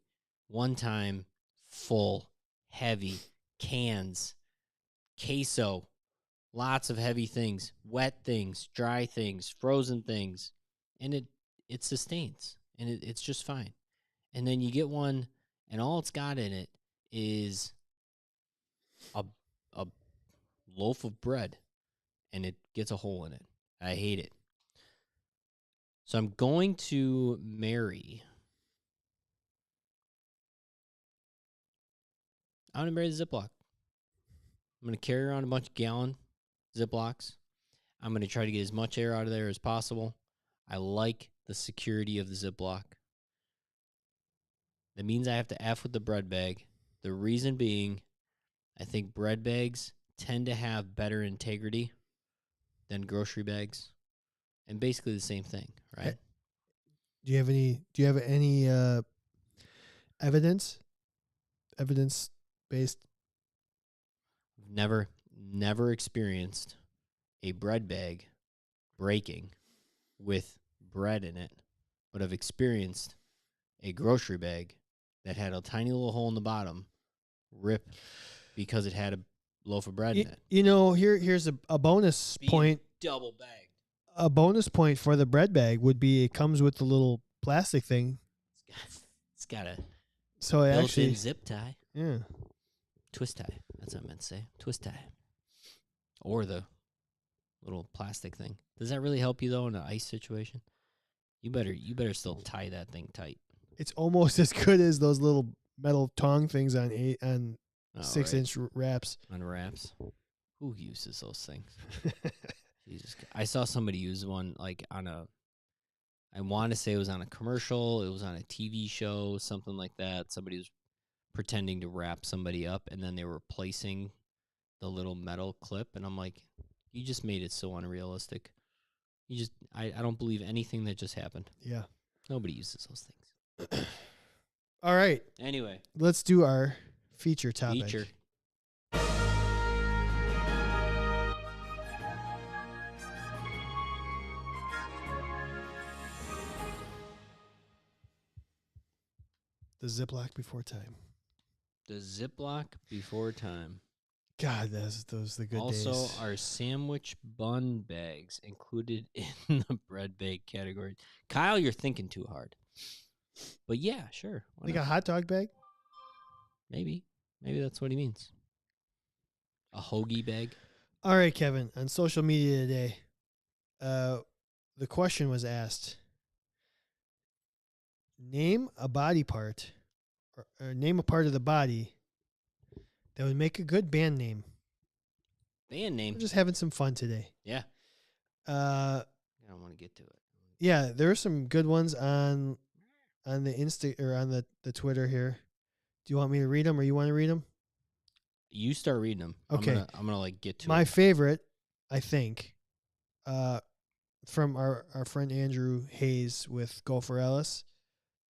one time full, heavy, cans, queso, lots of heavy things, wet things, dry things, frozen things, and it sustains, and it's just fine. And then you get one, and all it's got in it is a loaf of bread, and it gets a hole in it. I hate it. So I'm going to marry. I'm going to marry the Ziploc. I'm going to carry around a bunch of gallon Ziplocs. I'm going to try to get as much air out of there as possible. I like the security of the Ziploc. That means I have to F with the bread bag. The reason being, I think bread bags tend to have better integrity than grocery bags. And basically the same thing, right? Do you have any evidence-based? Never experienced a bread bag breaking with bread in it, but I've experienced a grocery bag that had a tiny little hole in the bottom rip because it had a loaf of bread in it. Here's a bonus point. Double bagged. A bonus point for the bread bag would be it comes with the little plastic thing. It's got a built-in actually zip tie. Yeah. Twist tie. That's what I meant to say. Twist tie. Or the little plastic thing. Does that really help you though in an ice situation? You better still tie that thing tight. It's almost as good as those little metal tong things on 6-inch wraps. On wraps. Who uses those things? Jesus. I saw somebody use one like I want to say it was on a commercial, it was on a TV show, something like that. Somebody was pretending to wrap somebody up, and then they were replacing the little metal clip, and I'm like, you just made it so unrealistic. I don't believe anything that just happened. Yeah. Nobody uses those things. All right. Anyway. Let's do our feature topic. Feature. The Ziploc before time. The Ziploc before time. God, those the good also, days. are sandwich bun bags included in the bread bag category? Kyle, you're thinking too hard. But yeah, sure. Why Like not? a hot dog bag? Maybe. Maybe that's what he means. A hoagie bag? All right, Kevin. On social media today, the question was asked: name a body part, or name a part of the body that would make a good band name. Band name? We're just having some fun today. Yeah. Uh, I don't want to get to it. yeah, there are some good ones on the Insta or on the Twitter here. Do you want me to read them, or you want to read them? You start reading them. Okay. I'm gonna like get to My it. favorite, I think, from our friend Andrew Hayes with Go for Ellis,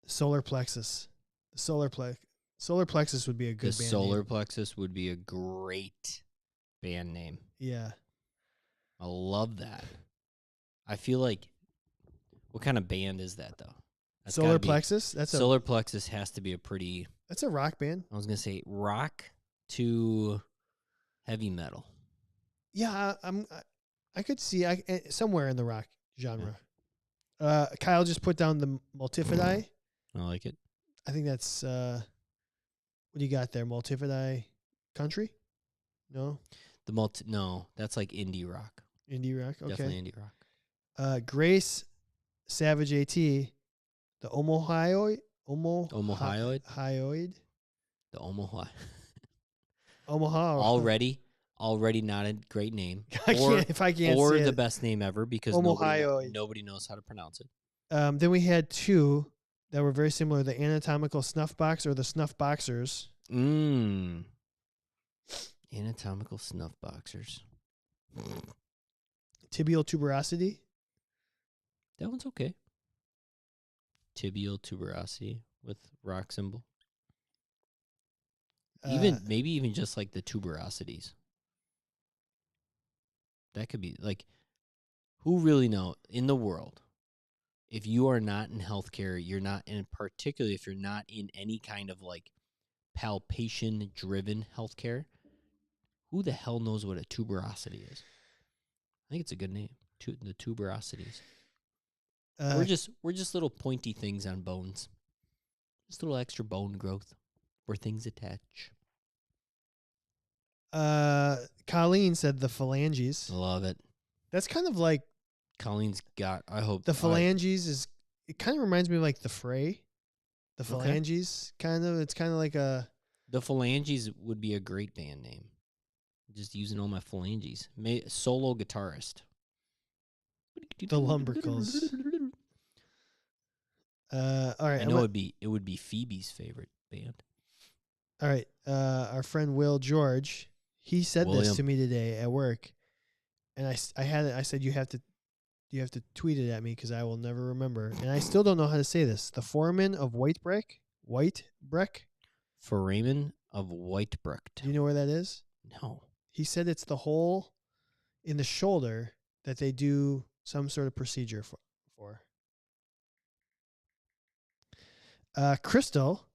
solar plexus. The solar plexus would be a good The band solar name. plexus would be a great band name. Yeah. I love that. I feel like, what kind of band is that though? That's Solar gotta be, plexus? solar plexus has to be a pretty, That's a rock band. I was gonna say rock to heavy metal. Yeah, I could see somewhere in the rock genre. Kyle just put down the Multifidae. I like it. I think that's what do you got there? Multifidae Country? No, No, that's like indie rock. indie rock. Okay. Definitely indie rock. Grace Savage AT, the Omohioid. Omohioid? The Omaha. Omaha. Already not a great name. If I can't or say the it. best name ever because Omohioid. nobody knows how to pronounce it. Then we had two that were very similar: the anatomical snuff box or the snuff boxers. Anatomical snuff boxers. Tibial tuberosity. That one's okay. Tibial tuberosity with rock symbol. Maybe even just like the tuberosities. That could be like, who really know in the world, if you are not in healthcare, you're not, and particularly if you're not in any kind of like palpation driven healthcare, who the hell knows what a tuberosity is? I think it's a good name. The tuberosities. We're just little pointy things on bones. Just a little extra bone growth where things attach. Colleen said the phalanges. Love it. That's kind of like Colleen's got, I hope. the phalanges is. It kind of reminds me of like the fray. The phalanges, kind of. It's kind of like a. The phalanges would be a great band name. Just using all my phalanges. Solo guitarist. The Lumbericles. All right. I know it would be Phoebe's favorite band. All right. Our friend Will George, he said this to me today at work, and I said you have to tweet it at me because I will never remember, and I still don't know how to say this. The foramen of Whitebreck. Foramen of Whitebreck. Do you know where that is? No. He said it's the hole in the shoulder that they do some sort of procedure for. Crystal.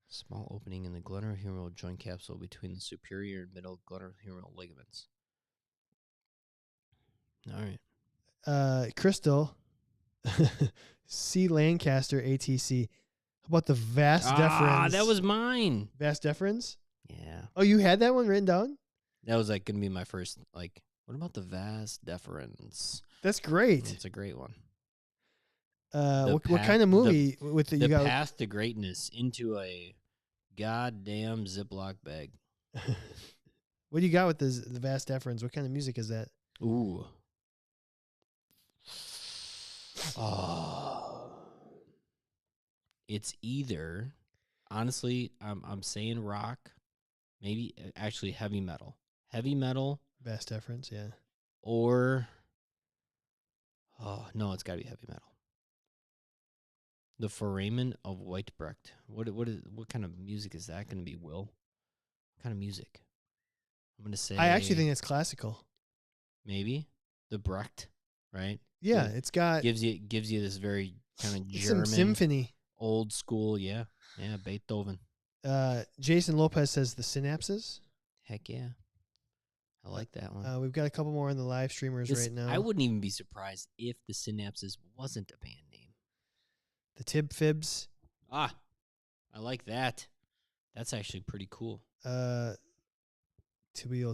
Small opening in the glenohumeral joint capsule between the superior and middle glenohumeral ligaments. All right. Crystal. C. Lancaster ATC. How about the vas deferens? That was mine. Vas deferens? Yeah. Oh, you had that one written down? That was like going to be my first, like, what about the vas deferens? That's great. It's a great one. What kind of movie with the path to greatness into a goddamn Ziploc bag? What do you got with the vas deferens? What kind of music is that? Ooh. Oh. It's either, honestly, I'm saying rock, maybe actually heavy metal. Heavy metal. Vas deferens, yeah. Or, no, it's got to be heavy metal. The Foramen of Whitebrecht. What kind of music is that going to be, Will? What kind of music? I'm going to say, I actually think it's classical. Maybe the Brecht, right? Yeah, it's got gives you this very kind of German some symphony, old school. Yeah, Beethoven. Jason Lopez says the synapses. Heck yeah. I like that one. We've got a couple more on the live streamers right now. I wouldn't even be surprised if the Synapses wasn't a band name. The Tib Fibs. Ah, I like that. That's actually pretty cool. Tibial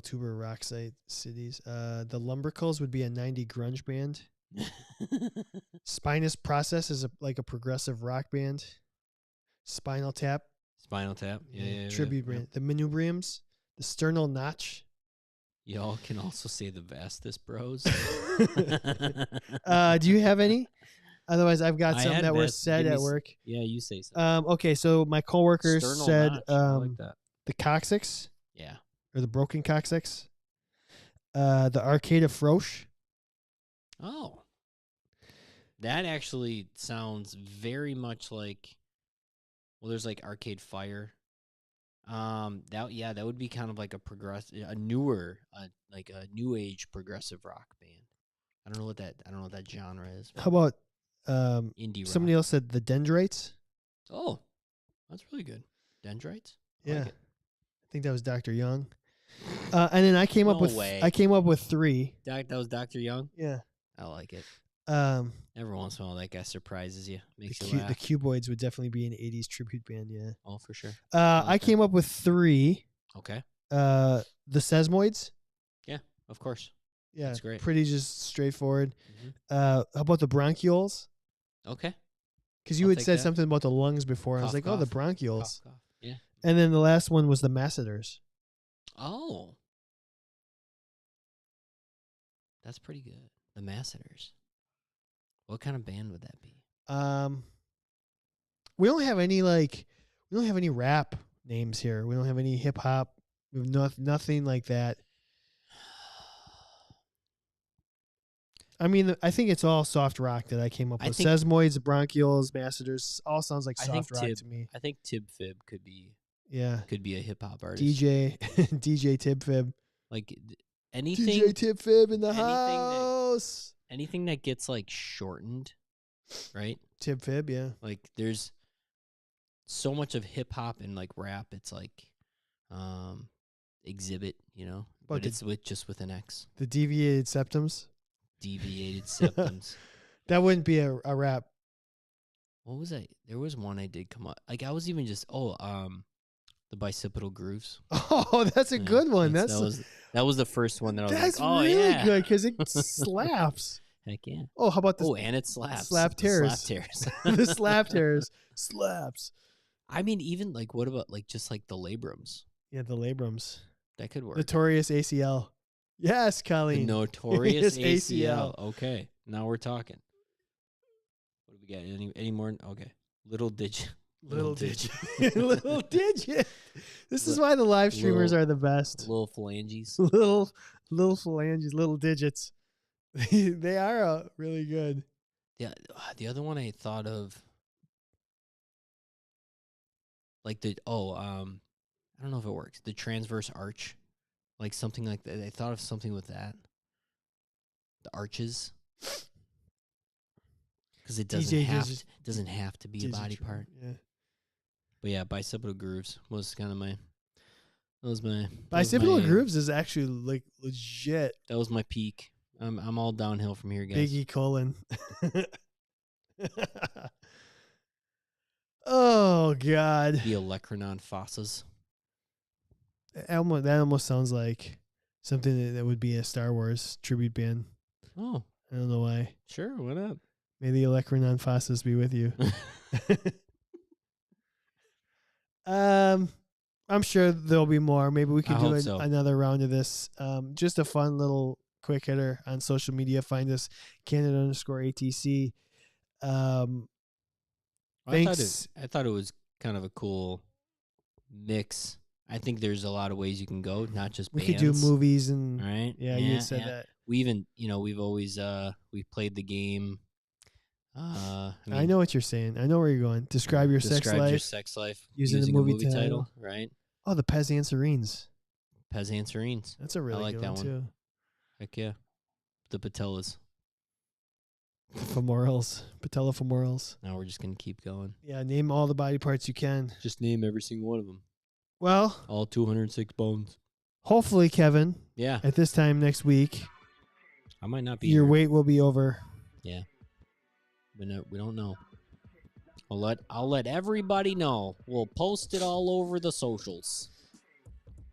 Tuber Rock Cities. The Lumberculls would be a 90 grunge band. Spinous Process is like a progressive rock band. Spinal Tap. Yeah. Tribute band. The Manubriums. The Sternal Notch. Y'all can also say the Vastus Bros. Do you have any? Otherwise, I've got some that were said at work. Yeah, you say something. Okay, so my coworkers said I like that. The Coccyx. Yeah. Or the Broken Coccyx. The Arcade of Froche. Oh. That actually sounds very much like, well, there's like Arcade Fire. That would be kind of like a newer, like a new age progressive rock band. I don't know what that genre is. How about indie rock? Somebody else said the Dendrites. Oh, that's really good. Dendrites? Yeah. Like it. I think that was Dr. Young. And then I came up with 3. That was Dr. Young? Yeah. I like it. Um, Every once in a while, that guy surprises you, makes you laugh. The Cuboids would definitely be an 80s tribute band, yeah. Oh, for sure. I came up with 3. Okay. The Sesamoids. Yeah, of course. Yeah, that's great. Pretty just straightforward. Mm-hmm. How about the Bronchioles? Okay. Because you had said something about the lungs before. I was like, cough. oh, the Bronchioles. Cough. Yeah. And then the last one was the Masseters. Oh. That's pretty good. The Masseters. What kind of band would that be? We don't have any rap names here. We don't have any hip hop. We have nothing like that. I mean, I think it's all soft rock that I came up with. Sesamoids, Bronchioles, Masseters, all sounds like soft rock to me. I think Tib Fib could be a hip hop artist. DJ Tib Fib. Like anything DJ Tib Fib in the house. Anything that gets like shortened, right? Tib Fib, yeah. Like there's so much of hip hop and like rap. It's like Exhibit, but it's with an X. The Deviated Septums. Deviated Septums. That wouldn't be a rap. What was that? There was one I did come up. Like I was even just the Bicipital Grooves. Oh, that's a good one. That was the first one that I was that's like, oh really yeah, good because it slaps. Heck yeah. Oh, how about this? Oh, and it slaps. Slap tears. The slap tears slaps. I mean, even like, what about like just like the Labrums? Yeah, the Labrums. That could work. Notorious ACL. Yes, Colleen. The Notorious ACL. Okay, now we're talking. What do we got? Any more? Okay, Little Digit. Little Digit. Little Digit. This is why the live streamers are the best. Little phalanges. Little phalanges. Little digits. They are really good. Yeah, the other one I thought of, like I don't know if it works. The Transverse Arch, like something like that. I thought of something with that. The arches, because it doesn't have to be a body part. Yeah. But yeah, Bicipital Grooves was kind of my. Bicipital Grooves is actually like legit. That was my peak. I'm all downhill from here, guys. Biggie colon. Oh God. The Electronon Fossas. That almost sounds like something that would be a Star Wars tribute band. Oh, I don't know why. Sure, why not? May the Electronon Fossas be with you. I'm sure there'll be more. Maybe we could do another round of this. Just a fun little quick hitter on social media. Find us Candid_ATC. Thanks. I thought it was kind of a cool mix. I think there's a lot of ways you can go, not just bands. We could do movies and right. Yeah, you said that. We even, we've always we've played the game. I know what you're saying. I know where you're going. Describe your sex life using the movie title, right? Oh, the Pezancerines. Pezancerines. That's a really good one too. Heck yeah. The patellas. Femorals. Patella femorals. Now we're just going to keep going. Yeah, name all the body parts you can. Just name every single one of them. Well. All 206 bones. hopefully, Kevin, Yeah. at this time next week, I might not be your here. wait will be over. Yeah. We don't know. I'll let everybody know. We'll post it all over the socials.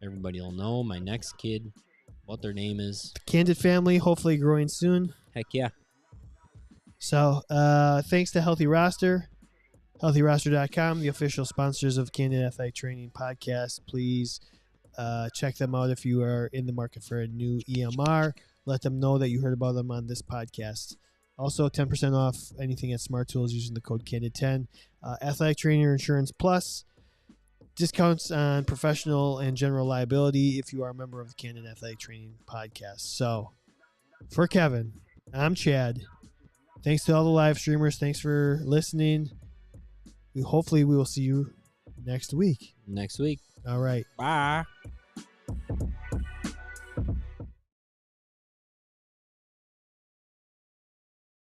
Everybody will know my next kid, what their name is. The Candid family, hopefully growing soon. Heck yeah. So, thanks to Healthy Roster, healthyroster.com, the official sponsors of Candid Athletic Training podcast. Please check them out if you are in the market for a new EMR. Let them know that you heard about them on this podcast. Also, 10% off anything at Smart Tools using the code CANDID10. Athletic Trainer Insurance Plus. Discounts on professional and general liability if you are a member of the Candid Athletic Training podcast. So, for Kevin, I'm Chad. Thanks to all the live streamers. Thanks for listening. Hopefully, we will see you next week. Next week. All right. Bye.